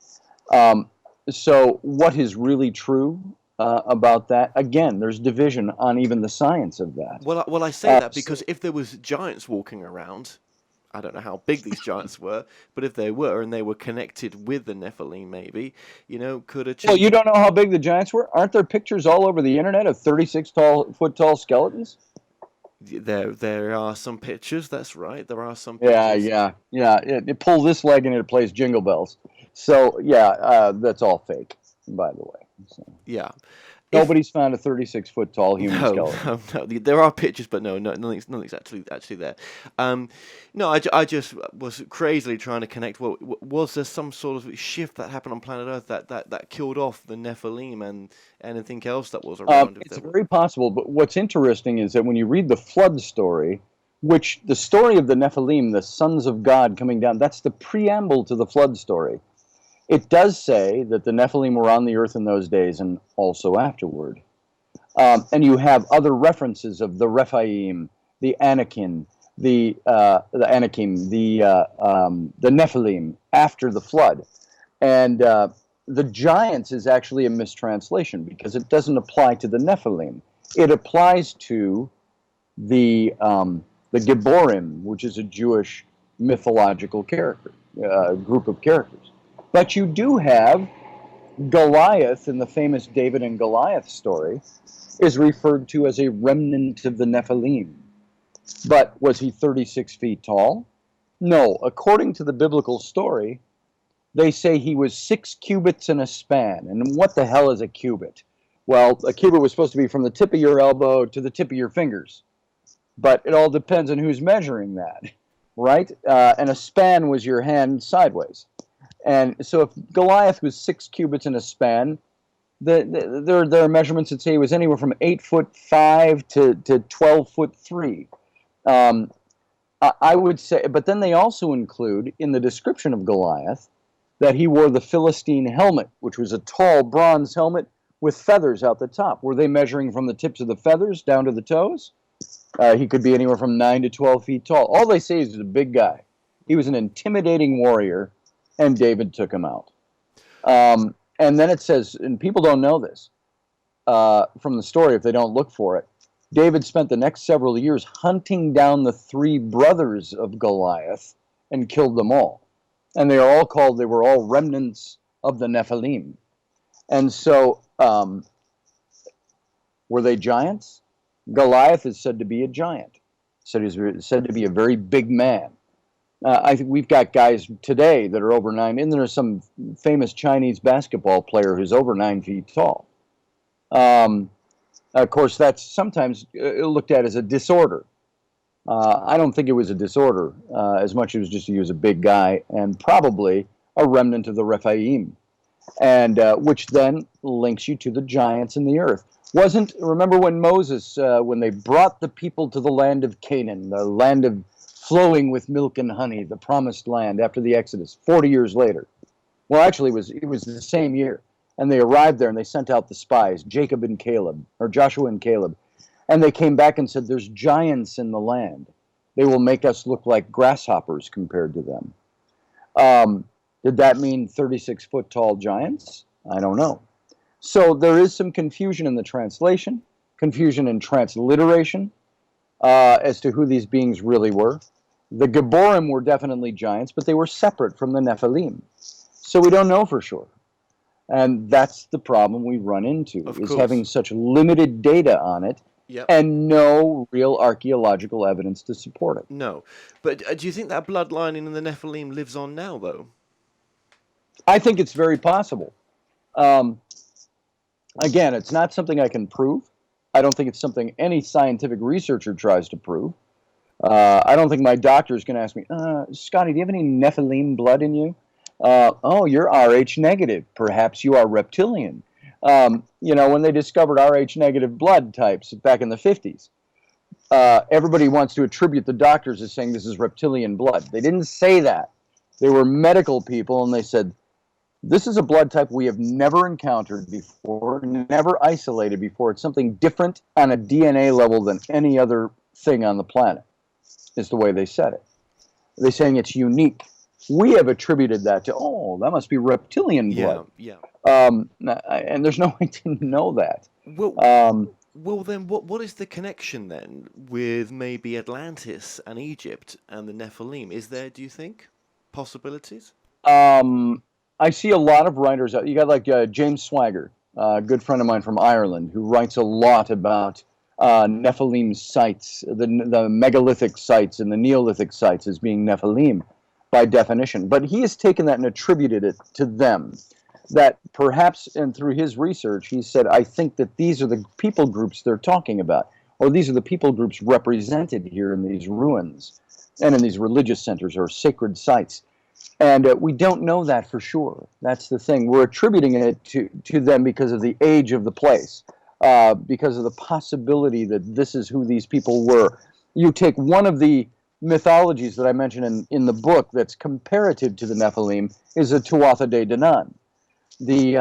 So what is really true about that? Again, there's division on even the science of that. Well, I say that because if there was giants walking around, I don't know how big these giants were, but if they were and they were connected with the Nephilim, maybe, could have changed. Well, you don't know how big the giants were? Aren't there pictures all over the internet of 36-foot tall skeletons? There are some pictures. That's right. There are some pictures. Yeah. It pull this leg and it plays Jingle Bells. So that's all fake, by the way. So. Yeah. Nobody's found a 36-foot tall human skeleton. No. There are pictures, but nothing's actually there. No, I just was crazily trying to connect. Well, was there some sort of shift that happened on planet Earth that killed off the Nephilim and anything else that was around? It's very possible, but what's interesting is that when you read the flood story, which the story of the Nephilim, the sons of God coming down, that's the preamble to the flood story. It does say that the Nephilim were on the earth in those days and also afterward. And you have other references of the Rephaim, the Anakim, the Nephilim after the flood. And the giants is actually a mistranslation because it doesn't apply to the Nephilim. It applies to the Gibborim, which is a Jewish mythological character, group of characters. But you do have Goliath in the famous David and Goliath story is referred to as a remnant of the Nephilim. But was he 36 feet tall? No. According to the biblical story, they say he was 6 cubits and a span. And what the hell is a cubit? Well, a cubit was supposed to be from the tip of your elbow to the tip of your fingers. But it all depends on who's measuring that, right? And a span was your hand sideways. And so if Goliath was 6 cubits in a span, there are measurements that say he was anywhere from 8'5" to 12'3". I would say, but then they also include in the description of Goliath that he wore the Philistine helmet, which was a tall bronze helmet with feathers out the top. Were they measuring from the tips of the feathers down to the toes? He could be anywhere from 9 to 12 feet tall. All they say is he's a big guy. He was an intimidating warrior, and David took him out. And then it says, and people don't know this from the story if they don't look for it, David spent the next several years hunting down the 3 brothers of Goliath and killed them all. And they were all remnants of the Nephilim. And so, were they giants? Goliath is said to be a giant. So he's said to be a very big man. I think we've got guys today that are over 9, and there's some famous Chinese basketball player who's over 9 feet tall. Of course, that's sometimes looked at as a disorder. I don't think it was a disorder as much as it was just he was a big guy and probably a remnant of the Rephaim, and which then links you to the giants in the earth. Remember when Moses, when they brought the people to the land of Canaan, the land of flowing with milk and honey, the promised land after the Exodus, 40 years later. Well, actually, it was the same year. And they arrived there and they sent out the spies, Joshua and Caleb. And they came back and said, there's giants in the land. They will make us look like grasshoppers compared to them. Did that mean 36-foot tall giants? I don't know. So there is some confusion in the translation, confusion in transliteration as to who these beings really were. The Gibborim were definitely giants, but they were separate from the Nephilim. So we don't know for sure. And that's the problem we run into, is having such limited data on it. Yep. And no real archaeological evidence to support it. No. But do you think that bloodline in the Nephilim lives on now, though? I think it's very possible. Again, it's not something I can prove. I don't think it's something any scientific researcher tries to prove. I don't think my doctor is going to ask me, Scotty, do you have any Nephilim blood in you? Oh, you're Rh negative. Perhaps you are reptilian. When they discovered Rh negative blood types back in the 50s, everybody wants to attribute the doctors as saying this is reptilian blood. They didn't say that. They were medical people, and they said, this is a blood type we have never encountered before, never isolated before. It's something different on a DNA level than any other thing on the planet, is the way they said it. They're saying it's unique. We have attributed that to, that must be reptilian blood. Yeah. And there's no way to know that. Well, then, what is the connection then with maybe Atlantis and Egypt and the Nephilim? Is there, do you think, possibilities? I see a lot of writers. You got like James Swagger, a good friend of mine from Ireland, who writes a lot about Nephilim sites, the megalithic sites and the Neolithic sites as being Nephilim. by definition. But he has taken that and attributed it to them. That perhaps, and through his research, he said, I think that these are the people groups they're talking about, or these are the people groups represented here in these ruins and in these religious centers or sacred sites. And we don't know that for sure. That's the thing. We're attributing it to them because of the age of the place, because of the possibility that this is who these people were. You take one of the mythologies that I mentioned in the book that's comparative to the Nephilim is the Tuatha De Danann, the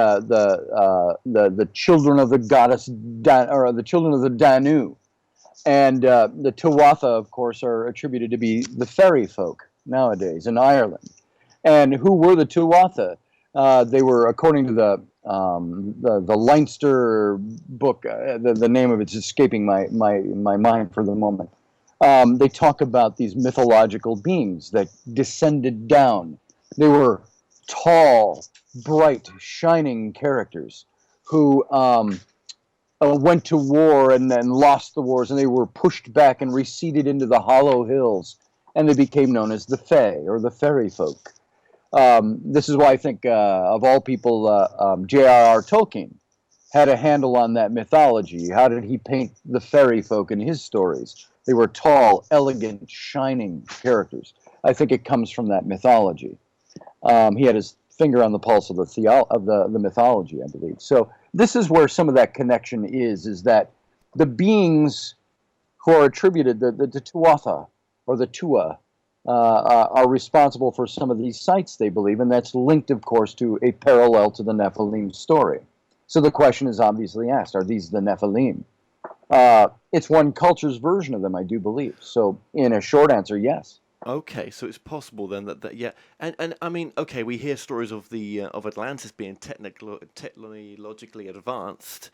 children of the goddess, or the children of the Danu. And the Tuatha, of course, are attributed to be the fairy folk nowadays in Ireland. And who were the Tuatha? They were, according to the Leinster book, the name of it's escaping my mind for the moment. They talk about these mythological beings that descended down. They were tall, bright, shining characters who went to war and then lost the wars, and they were pushed back and receded into the hollow hills, and they became known as the Fae, or the fairy folk. This is why I think, of all people, J.R.R. Tolkien had a handle on that mythology. How did he paint the fairy folk in his stories? They were tall, elegant, shining characters. I think it comes from that mythology. He had his finger on the pulse of the mythology, I believe. So this is where some of that connection is that the beings who are attributed, the Tuatha, or the Tua, are responsible for some of these sites, they believe, and that's linked, of course, to a parallel to the Nephilim story. So the question is obviously asked, are these the Nephilim? It's one culture's version of them, I do believe. So in a short answer, yes. Okay, so it's possible then that yeah, and I mean, okay, we hear stories of the of Atlantis being technologically advanced.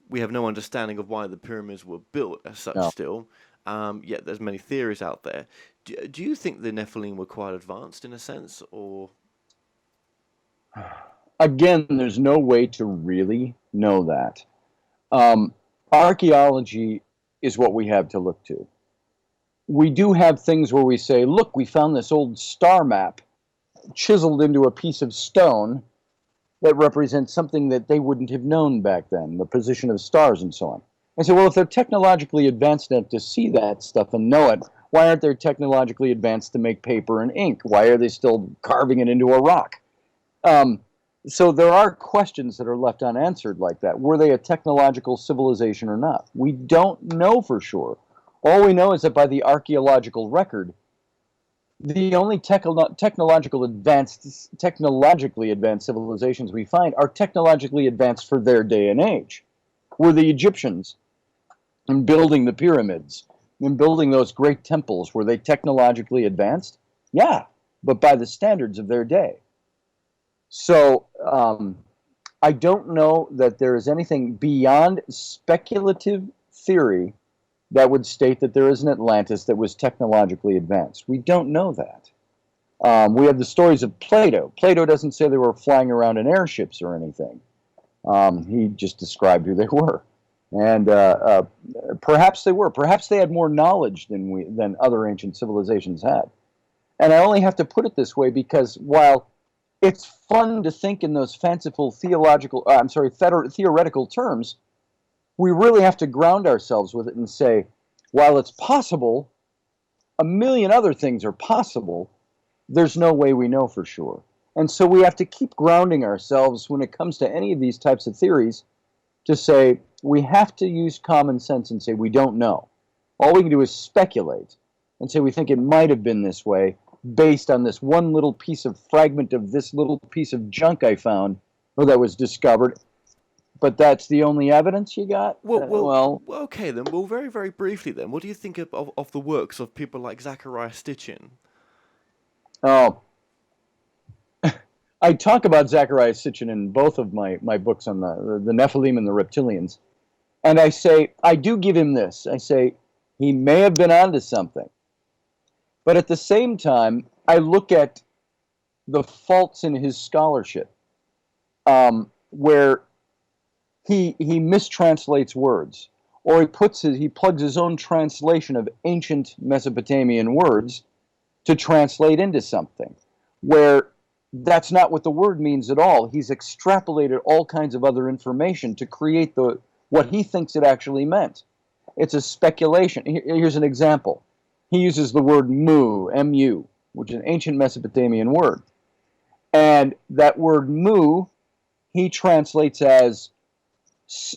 We have no understanding of why the pyramids were built as such No. still. Yet there's many theories out there. Do you think the Nephilim were quite advanced in a sense, or? Again, there's no way to really know that. Archaeology is what we have to look to. We do have things where we say, look, we found this old star map chiseled into a piece of stone that represents something that they wouldn't have known back then, the position of stars and so on. I say, well, if they're technologically advanced enough to see that stuff and know it, why aren't they technologically advanced to make paper and ink? Why are they still carving it into a rock? So there are questions that are left unanswered like that. Were they a technological civilization or not? We don't know for sure. All we know is that by the archaeological record, the only technologically advanced civilizations we find are technologically advanced for their day and age. Were the Egyptians, in building the pyramids, in building those great temples, were they technologically advanced? Yeah, but by the standards of their day. So I don't know that there is anything beyond speculative theory that would state that there is an Atlantis that was technologically advanced. We don't know that. We have the stories of Plato. Plato doesn't say they were flying around in airships or anything. He just described who they were. And perhaps they were. Perhaps they had more knowledge than other ancient civilizations had. And I only have to put it this way because while it's fun to think in those fanciful theoretical terms, we really have to ground ourselves with it and say, while it's possible, a million other things are possible, there's no way we know for sure. And so we have to keep grounding ourselves when it comes to any of these types of theories to say, we have to use common sense and say, we don't know. All we can do is speculate and say we think it might have been this way based on this one little fragment of this little piece of junk I found or that was discovered. But that's the only evidence you got? Well, okay then. Well, very, very briefly then, what do you think of the works of people like Zecharia Sitchin? Oh, I talk about Zecharia Sitchin in both of my books on the Nephilim and the reptilians. And I say, I do give him this. I say, he may have been onto something. But at the same time, I look at the faults in his scholarship, where he mistranslates words, or he plugs his own translation of ancient Mesopotamian words to translate into something, where that's not what the word means at all. He's extrapolated all kinds of other information to create what he thinks it actually meant. It's a speculation. Here's an example. He uses the word mu, M-U, which is an ancient Mesopotamian word. And that word mu, he translates as,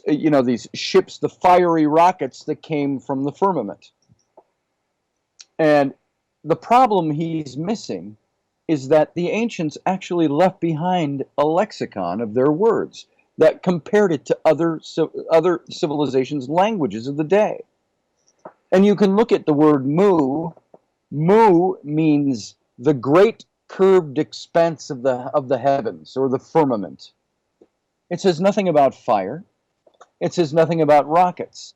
these ships, the fiery rockets that came from the firmament. And the problem he's missing is that the ancients actually left behind a lexicon of their words that compared it to other civilizations' languages of the day. And you can look at the word mu. Mu means the great curved expanse of the heavens, or the firmament. It says nothing about fire. It says nothing about rockets.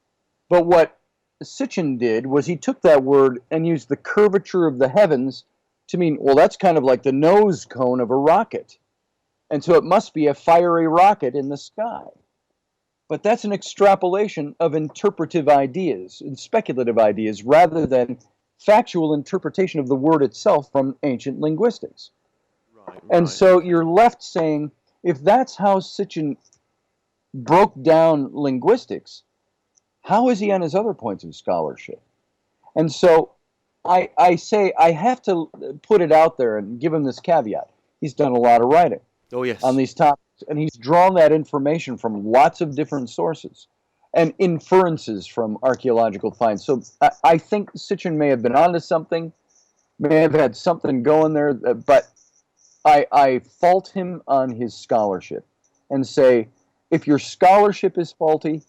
But what Sitchin did was he took that word and used the curvature of the heavens to mean, well, that's kind of like the nose cone of a rocket. And so it must be a fiery rocket in the sky. But that's an extrapolation of interpretive ideas and speculative ideas rather than factual interpretation of the word itself from ancient linguistics. Right. And so you're left saying, if that's how Sitchin broke down linguistics, how is he on his other points of scholarship? And so I say I have to put it out there and give him this caveat. He's done a lot of writing on these topics, and he's drawn that information from lots of different sources and inferences from archaeological finds. So I think Sitchin may have been onto something, may have had something going there, but I fault him on his scholarship and say, if your scholarship is faulty,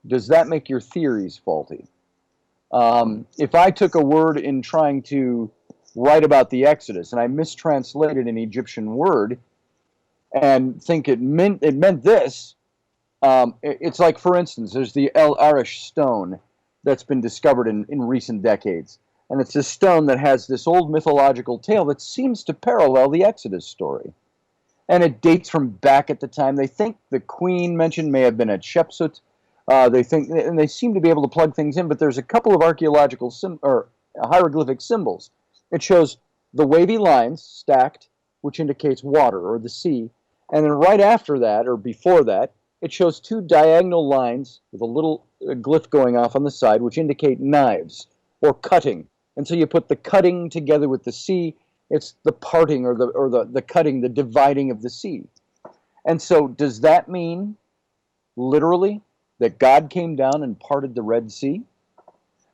does that make your theories faulty? If I took a word in trying to write about the Exodus and I mistranslated an Egyptian word and think it meant this, it's like, for instance, there's the El Arish stone that's been discovered in recent decades. And it's a stone that has this old mythological tale that seems to parallel the Exodus story. And it dates from back at the time. They think the queen mentioned may have been at Shepsut. They think, and they seem to be able to plug things in, but there's a couple of archaeological hieroglyphic symbols. It shows the wavy lines stacked, which indicates water or the sea. And then right after that, or before that, it shows two diagonal lines with a little glyph going off on the side, which indicate knives or cutting. And so you put the cutting together with the sea, it's the parting or the cutting, the dividing of the sea. And so does that mean, literally, that God came down and parted the Red Sea?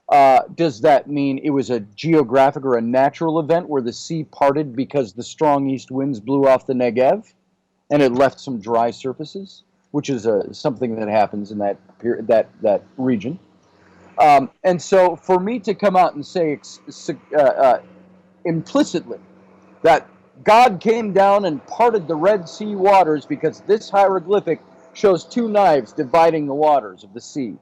Does that mean it was a geographic or a natural event where the sea parted because the strong east winds blew off the Negev and it left some dry surfaces, which is something that happens in that period, that region? And so for me to come out and say implicitly that God came down and parted the Red Sea waters because this hieroglyphic shows two knives dividing the waters of the sea.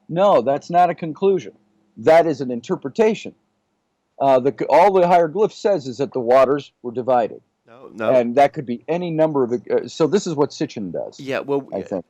No, that's not a conclusion. That is an interpretation. All the hieroglyph says is that the waters were divided. No. And that could be any number of... so this is what Sitchin does. Yeah, well, I think.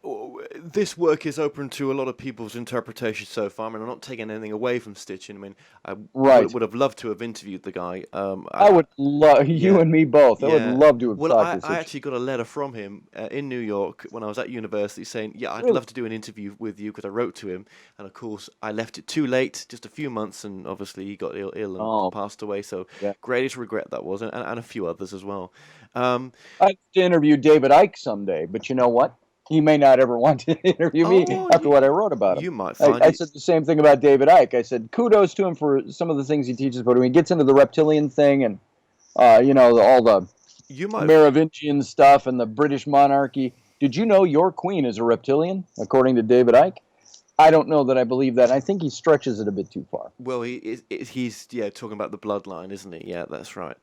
This work is open to a lot of people's interpretation so far. I mean, I'm not taking anything away from Sitchin. I mean, I would have loved to have interviewed the guy. I would love, you and me both, I would love to have talked to Sitchin. I actually got a letter from him in New York when I was at university saying, I'd love to do an interview with you, because I wrote to him. And of course, I left it too late, just a few months, and obviously he got ill and passed away. So greatest regret that was, and a few others as well. I'd like to interview David Icke someday, but you know what? He may not ever want to interview me after what I wrote about him. You might find I said the same thing about David Icke. I said kudos to him for some of the things he teaches, but when he gets into the reptilian thing and all the Merovingian stuff and the British monarchy, did you know your queen is a reptilian, according to David Icke? I don't know that I believe that. I think he stretches it a bit too far. Well, he's talking about the bloodline, isn't he? Yeah, that's right.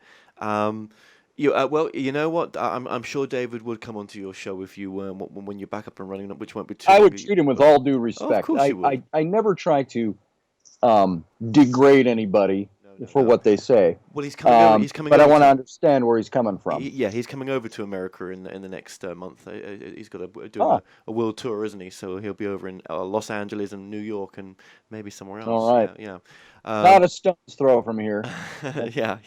Well, you know what? I'm sure David would come onto your show if you when you're back up and running, which won't be too. I would treat him with all due respect. Of course you would. I never try to degrade anybody for what they say. Well, he's coming over. He's coming but over I want to to, understand where he's coming from. yeah, he's coming over to America in the next month. He's got Oh. a world tour, isn't he? So he'll be over in Los Angeles and New York and maybe somewhere else. All right. Yeah. Not a stone's throw from here. Yeah.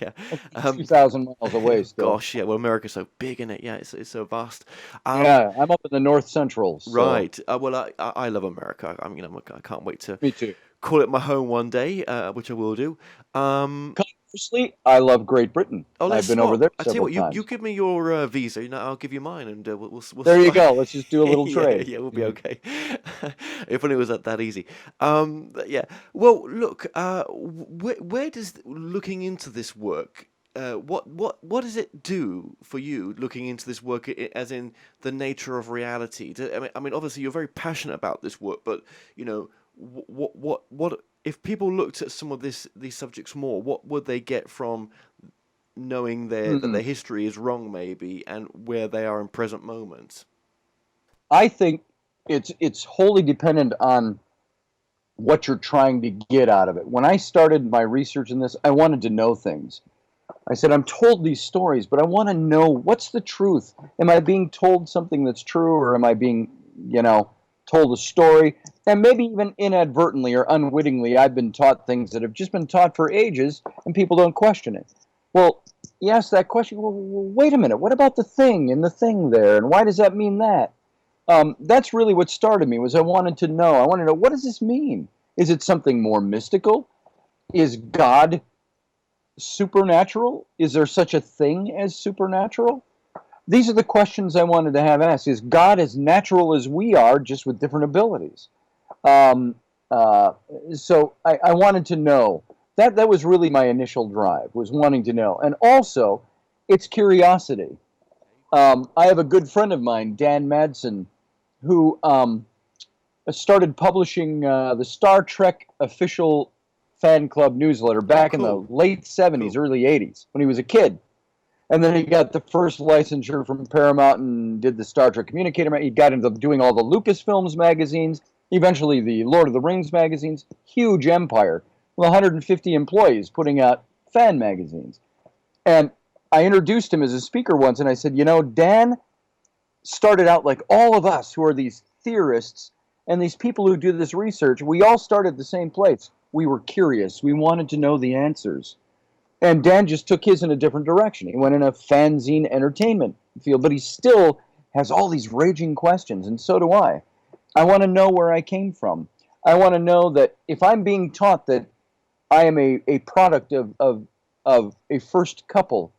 2,000 miles away still. Gosh, yeah. Well, America's so big, isn't it? Yeah, it's so vast. Yeah, I'm up in the North Central. So. Right. Well, I love America. I can't wait to Me too. call it my home one day, which I will do. Conversely, I love Great Britain. I've been over there I tell you several what, times. you give me your visa, I'll give you mine, and we'll There you go. Let's just do a little trade. Yeah, we'll be okay. If only it was that easy. Yeah. Well, look, where does looking into this work? What does it do for you looking into this work, as in the nature of reality? I mean, obviously you're very passionate about this work, but what if people looked at some of these subjects more? What would they get from knowing that their history is wrong, maybe, and where they are in present moments? I think it's wholly dependent on what you're trying to get out of it. When I started my research in this, I wanted to know things. I said, I'm told these stories, but I want to know what's the truth. Am I being told something that's true, or am I being, told a story? And maybe even inadvertently or unwittingly, I've been taught things that have just been taught for ages, and people don't question it. Well, you ask that question, well, wait a minute, what about the thing and the thing there, and why does that mean that? That's really what started me, was I wanted to know, what does this mean? Is it something more mystical? Is God supernatural? Is there such a thing as supernatural? These are the questions I wanted to have asked. Is God as natural as we are, just with different abilities? So I wanted to know. That was really my initial drive, was wanting to know. And also, it's curiosity. I have a good friend of mine, Dan Madsen, who started publishing the Star Trek official fan club newsletter back in the late 70s, early 80s, when he was a kid. And then he got the first licensure from Paramount and did the Star Trek Communicator. He got into doing all the Lucasfilms magazines, eventually the Lord of the Rings magazines. Huge empire with 150 employees putting out fan magazines. And I introduced him as a speaker once, and I said, Dan started out like all of us who are these theorists and these people who do this research. We all started at the same place. We were curious. We wanted to know the answers. And Dan just took his in a different direction. He went in a fanzine entertainment field, but he still has all these raging questions, and so do I. I want to know where I came from. I want to know that if I'm being taught that I am a product of a first couple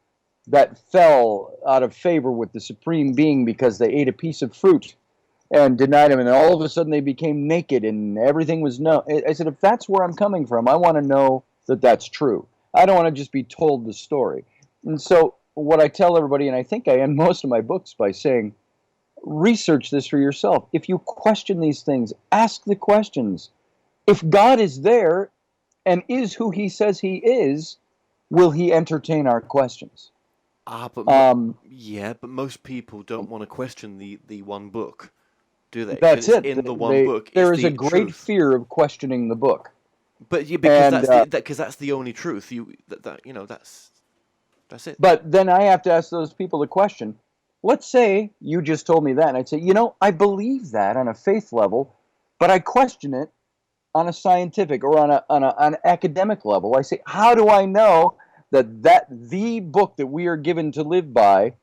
that fell out of favor with the Supreme Being because they ate a piece of fruit and denied him, and all of a sudden they became naked and everything was no. I said, if that's where I'm coming from, I want to know that that's true. I don't want to just be told the story. And so what I tell everybody, and I think I end most of my books by saying, research this for yourself. If you question these things, ask the questions. If God is there and is who he says he is, will he entertain our questions? But most people don't want to question the one book, do they? That's it. In the one book, there is a great fear of questioning the book. But because that's the only truth. That's it. But then I have to ask those people the question. Let's say you just told me that, and I'd say, I believe that on a faith level, but I question it on a scientific or on an academic level. I say, how do I know that the book that we are given to live by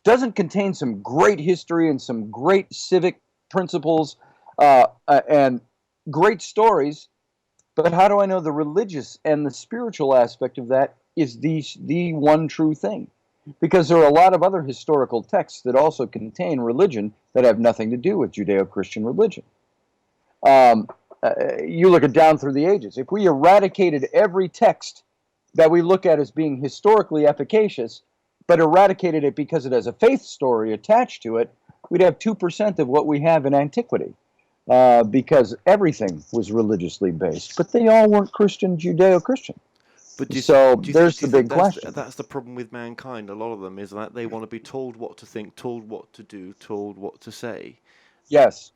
doesn't contain some great history and some great civic principles and great stories? But how do I know the religious and the spiritual aspect of that is the one true thing? Because there are a lot of other historical texts that also contain religion that have nothing to do with Judeo-Christian religion. You look at down through the ages. If we eradicated every text that we look at as being historically efficacious, but eradicated it because it has a faith story attached to it, we'd have 2% of what we have in antiquity. Because everything was religiously based, but they all weren't Judeo-Christian. But there's the big question. That's the problem with mankind. A lot of them is that they want to be told what to think, told what to do, told what to say. Yes.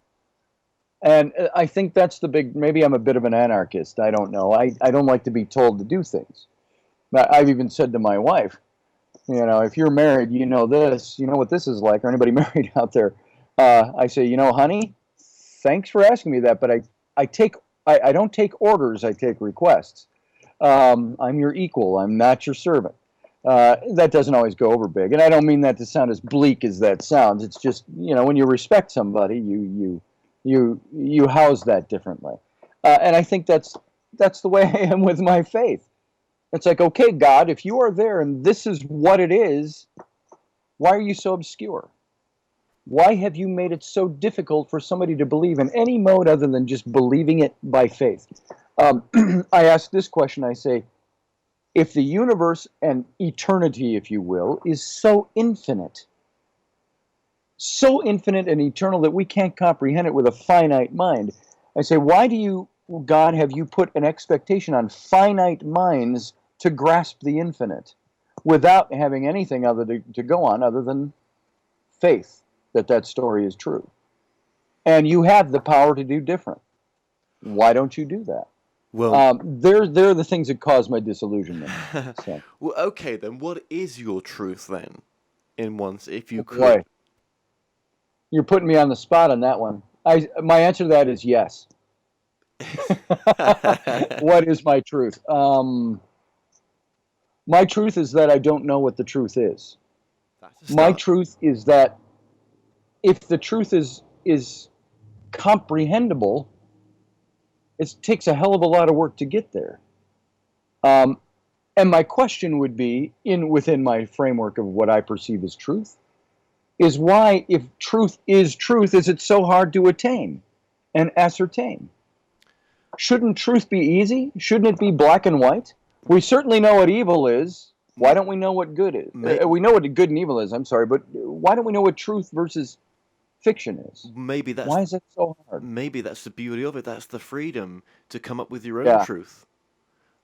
And I think that's the big, maybe I'm a bit of an anarchist. I don't know. I don't like to be told to do things. I've even said to my wife, if you're married, you know this, you know what this is like, or anybody married out there. I say, honey, thanks for asking me that, but I don't take orders, I take requests. I'm your equal, I'm not your servant. That doesn't always go over big. And I don't mean that to sound as bleak as that sounds. It's just, when you respect somebody, you house that differently. And I think that's the way I am with my faith. It's like, okay, God, if you are there and this is what it is, why are you so obscure? Why have you made it so difficult for somebody to believe in any mode other than just believing it by faith? I ask this question, I say, if the universe and eternity, if you will, is so infinite and eternal that we can't comprehend it with a finite mind, I say, why do you, God, have you put an expectation on finite minds to grasp the infinite without having anything to go on other than faith that story is true? And you have the power to do different. Why don't you do that? Well, they're the things that cause my disillusionment. So. Well, okay then. What is your truth then? If you could. Boy, you're putting me on the spot on that one. My answer to that is yes. What is my truth? My truth is that I don't know what the truth is. My truth is that if the truth is comprehensible, it takes a hell of a lot of work to get there. And my question would be, within my framework of what I perceive as truth, is why, if truth, is it so hard to attain and ascertain? Shouldn't truth be easy? Shouldn't it be black and white? We certainly know what evil is. Why don't we know what good is? We know what good and evil is, I'm sorry, but why don't we know what truth versus fiction is? Why is it so hard? Maybe that's the beauty of it. That's the freedom to come up with your own truth.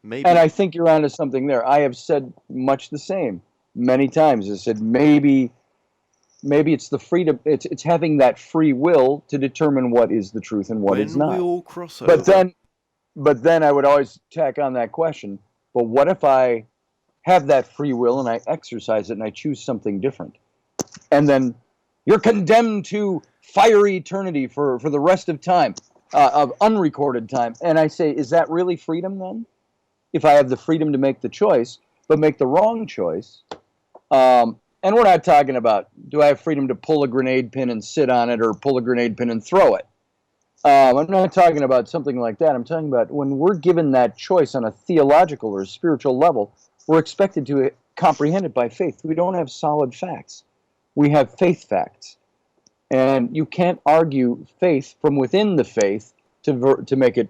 Maybe. And I think you're onto something there. I have said much the same many times. I said maybe it's the freedom. It's having that free will to determine what is the truth and what is not. When we all cross over. But then I would always tack on that question. But what if I have that free will and I exercise it and I choose something different? And then you're condemned to fiery eternity for the rest of time, of unrecorded time. And I say, is that really freedom then? If I have the freedom to make the choice, but make the wrong choice. And we're not talking about, do I have freedom to pull a grenade pin and sit on it or pull a grenade pin and throw it? I'm not talking about something like that. I'm talking about when we're given that choice on a theological or spiritual level, we're expected to comprehend it by faith. We don't have solid facts. We have faith facts. And you can't argue faith from within the faith to make it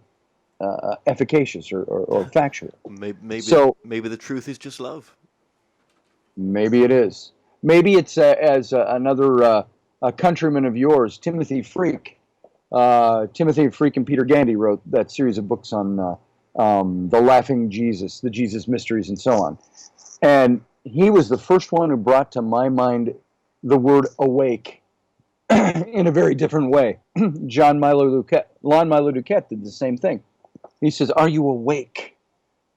efficacious or factual. Maybe the truth is just love. Maybe it is. Maybe it's as another countryman of yours, Timothy Freak. Timothy Freak and Peter Gandy wrote that series of books on the Laughing Jesus, the Jesus Mysteries, and so on. And he was the first one who brought to my mind the word awake in a very different way. Lon Milo Duquette did the same thing. He says, are you awake?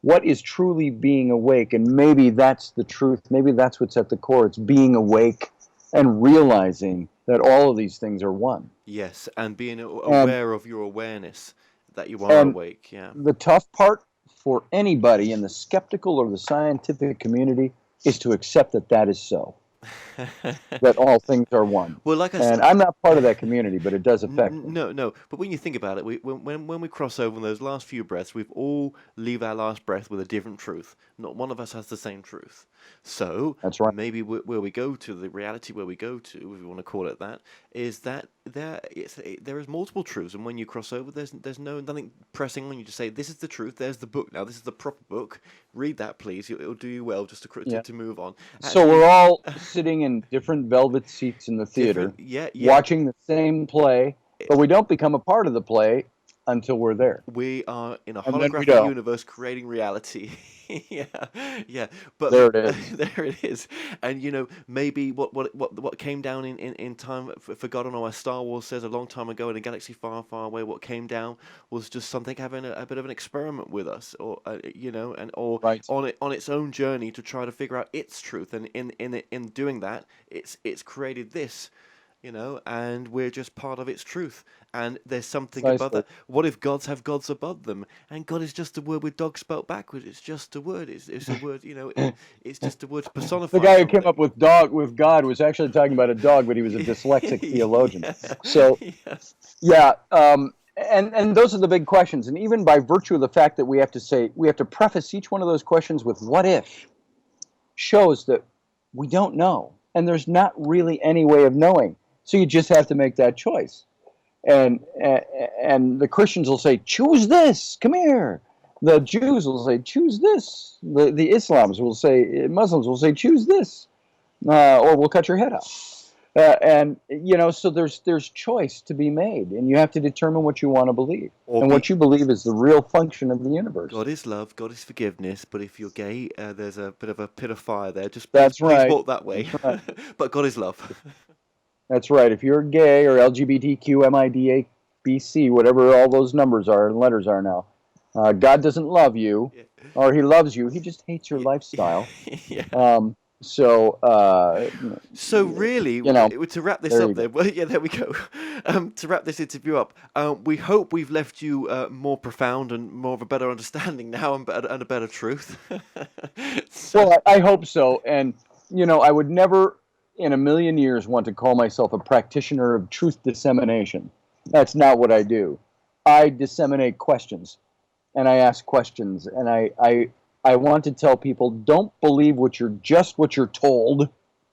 What is truly being awake? And maybe that's the truth. Maybe that's what's at the core. It's being awake and realizing that all of these things are one. Yes, and being aware of your awareness, that you are awake. Yeah. The tough part for anybody in the skeptical or the scientific community is to accept that is so. That all things are one. Well, like I said, and I'm not part of that community, but it does affect me. No. But when you think about it, when we cross over in those last few breaths, we all leave our last breath with a different truth. Not one of us has the same truth. So that's right. Maybe where we go to, the reality where we go to, if you want to call it that, is that there is multiple truths, and when you cross over, there's nothing pressing on you to say this is the truth. There's the book now. This is the proper book. Read that, please. It'll do you well just to move on. So we're all sitting in different velvet seats in the theater, yeah. watching the same play, but we don't become a part of the play until we're there. We are in a And then we holographic don't. universe creating reality. Yeah, yeah. But There it is. there it is. And maybe what came down in time, forgotten, or as Star Wars says, a long time ago in a galaxy far, far away, what came down was just something having a bit of an experiment with us, or or Right. on its own journey to try to figure out its truth. And in doing that, it's created this. And we're just part of its truth. And there's something above Precisely. that. What if gods have gods above them? And God is just a word with dog spelt backwards. It's just a word. It's a word. It's just a word to personify. The guy who something. came up with God was actually talking about a dog, but he was a dyslexic theologian. Yeah. So Yes. yeah, and those are the big questions. And even by virtue of the fact that we have to preface each one of those questions with "what if," shows that we don't know, and there's not really any way of knowing. So you just have to make that choice. And the Christians will say, "Choose this. Come here." The Jews will say, "Choose this." The Muslims will say, "Choose this," or we'll cut your head off. And so there's choice to be made, and you have to determine what you want to believe, what you believe is the real function of the universe. God is love, God is forgiveness, but if you're gay, there's a bit of a pit of fire there. Just That's please right. walk that way. That's right. But God is love. That's right. If you're gay or LGBTQ, MIDA, BC, whatever all those numbers are and letters are now, God doesn't love you, or He loves you. He just hates your lifestyle. Yeah. So really, to wrap this up there, well, yeah, there we go. To wrap this interview up, we hope we've left you more profound and more of a better understanding now and a better truth. Well, I hope so. And, I would never in a million years want to call myself a practitioner of truth dissemination. That's not what I do. I disseminate questions, and I ask questions, and I want to tell people, don't believe what you're told.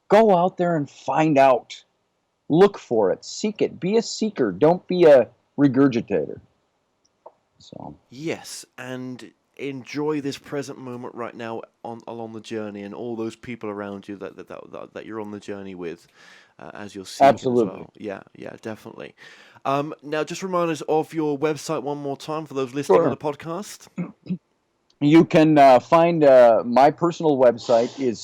Go out there and find out. Look for it. Seek it. Be a seeker. Don't be a regurgitator. So yes, and enjoy this present moment right now along the journey, and all those people around you that you're on the journey with, as you're seeking. Absolutely. As well. Yeah, definitely. Now, just remind us of your website one more time for those listening on the podcast. You can find my personal website is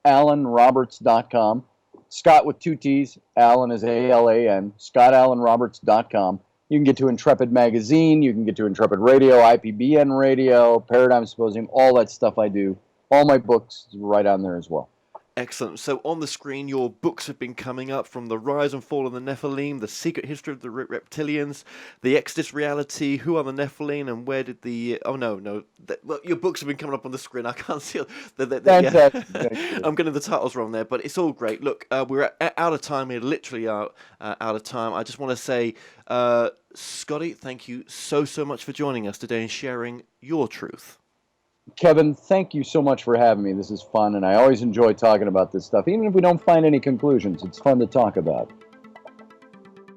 scottallenroberts.com. Scott with two T's, Allen is ALAN, scottallenroberts.com. You can get to Intrepid Magazine, you can get to Intrepid Radio, IPBN Radio, Paradigm Symposium, all that stuff I do. All my books right on there as well. Excellent. So on the screen, your books have been coming up, from The Rise and Fall of the Nephilim, The Secret History of the Reptilians, The Exodus Reality, Who Are the Nephilim, and Where Did the... your books have been coming up on the screen. I can't see... I'm getting the titles wrong there, but it's all great. Look, we're out of time here, literally out of time. I just want to say, Scotty, thank you so much for joining us today and sharing your truth. Kevin, thank you so much for having me. This is fun, and I always enjoy talking about this stuff. Even if we don't find any conclusions, it's fun to talk about.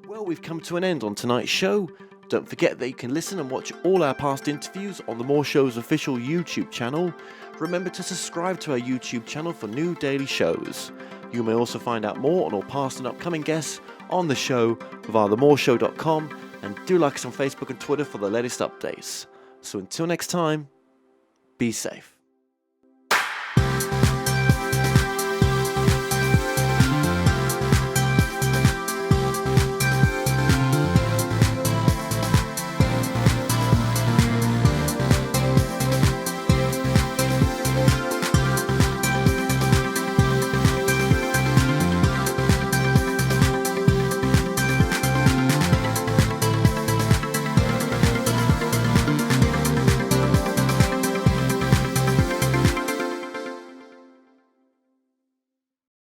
Well, we've come to an end on tonight's show. Don't forget that you can listen and watch all our past interviews on The More Show's official YouTube channel. Remember to subscribe to our YouTube channel for new daily shows. You may also find out more on all past and upcoming guests on the show via themoreshow.com, and do like us on Facebook and Twitter for the latest updates. So until next time, be safe.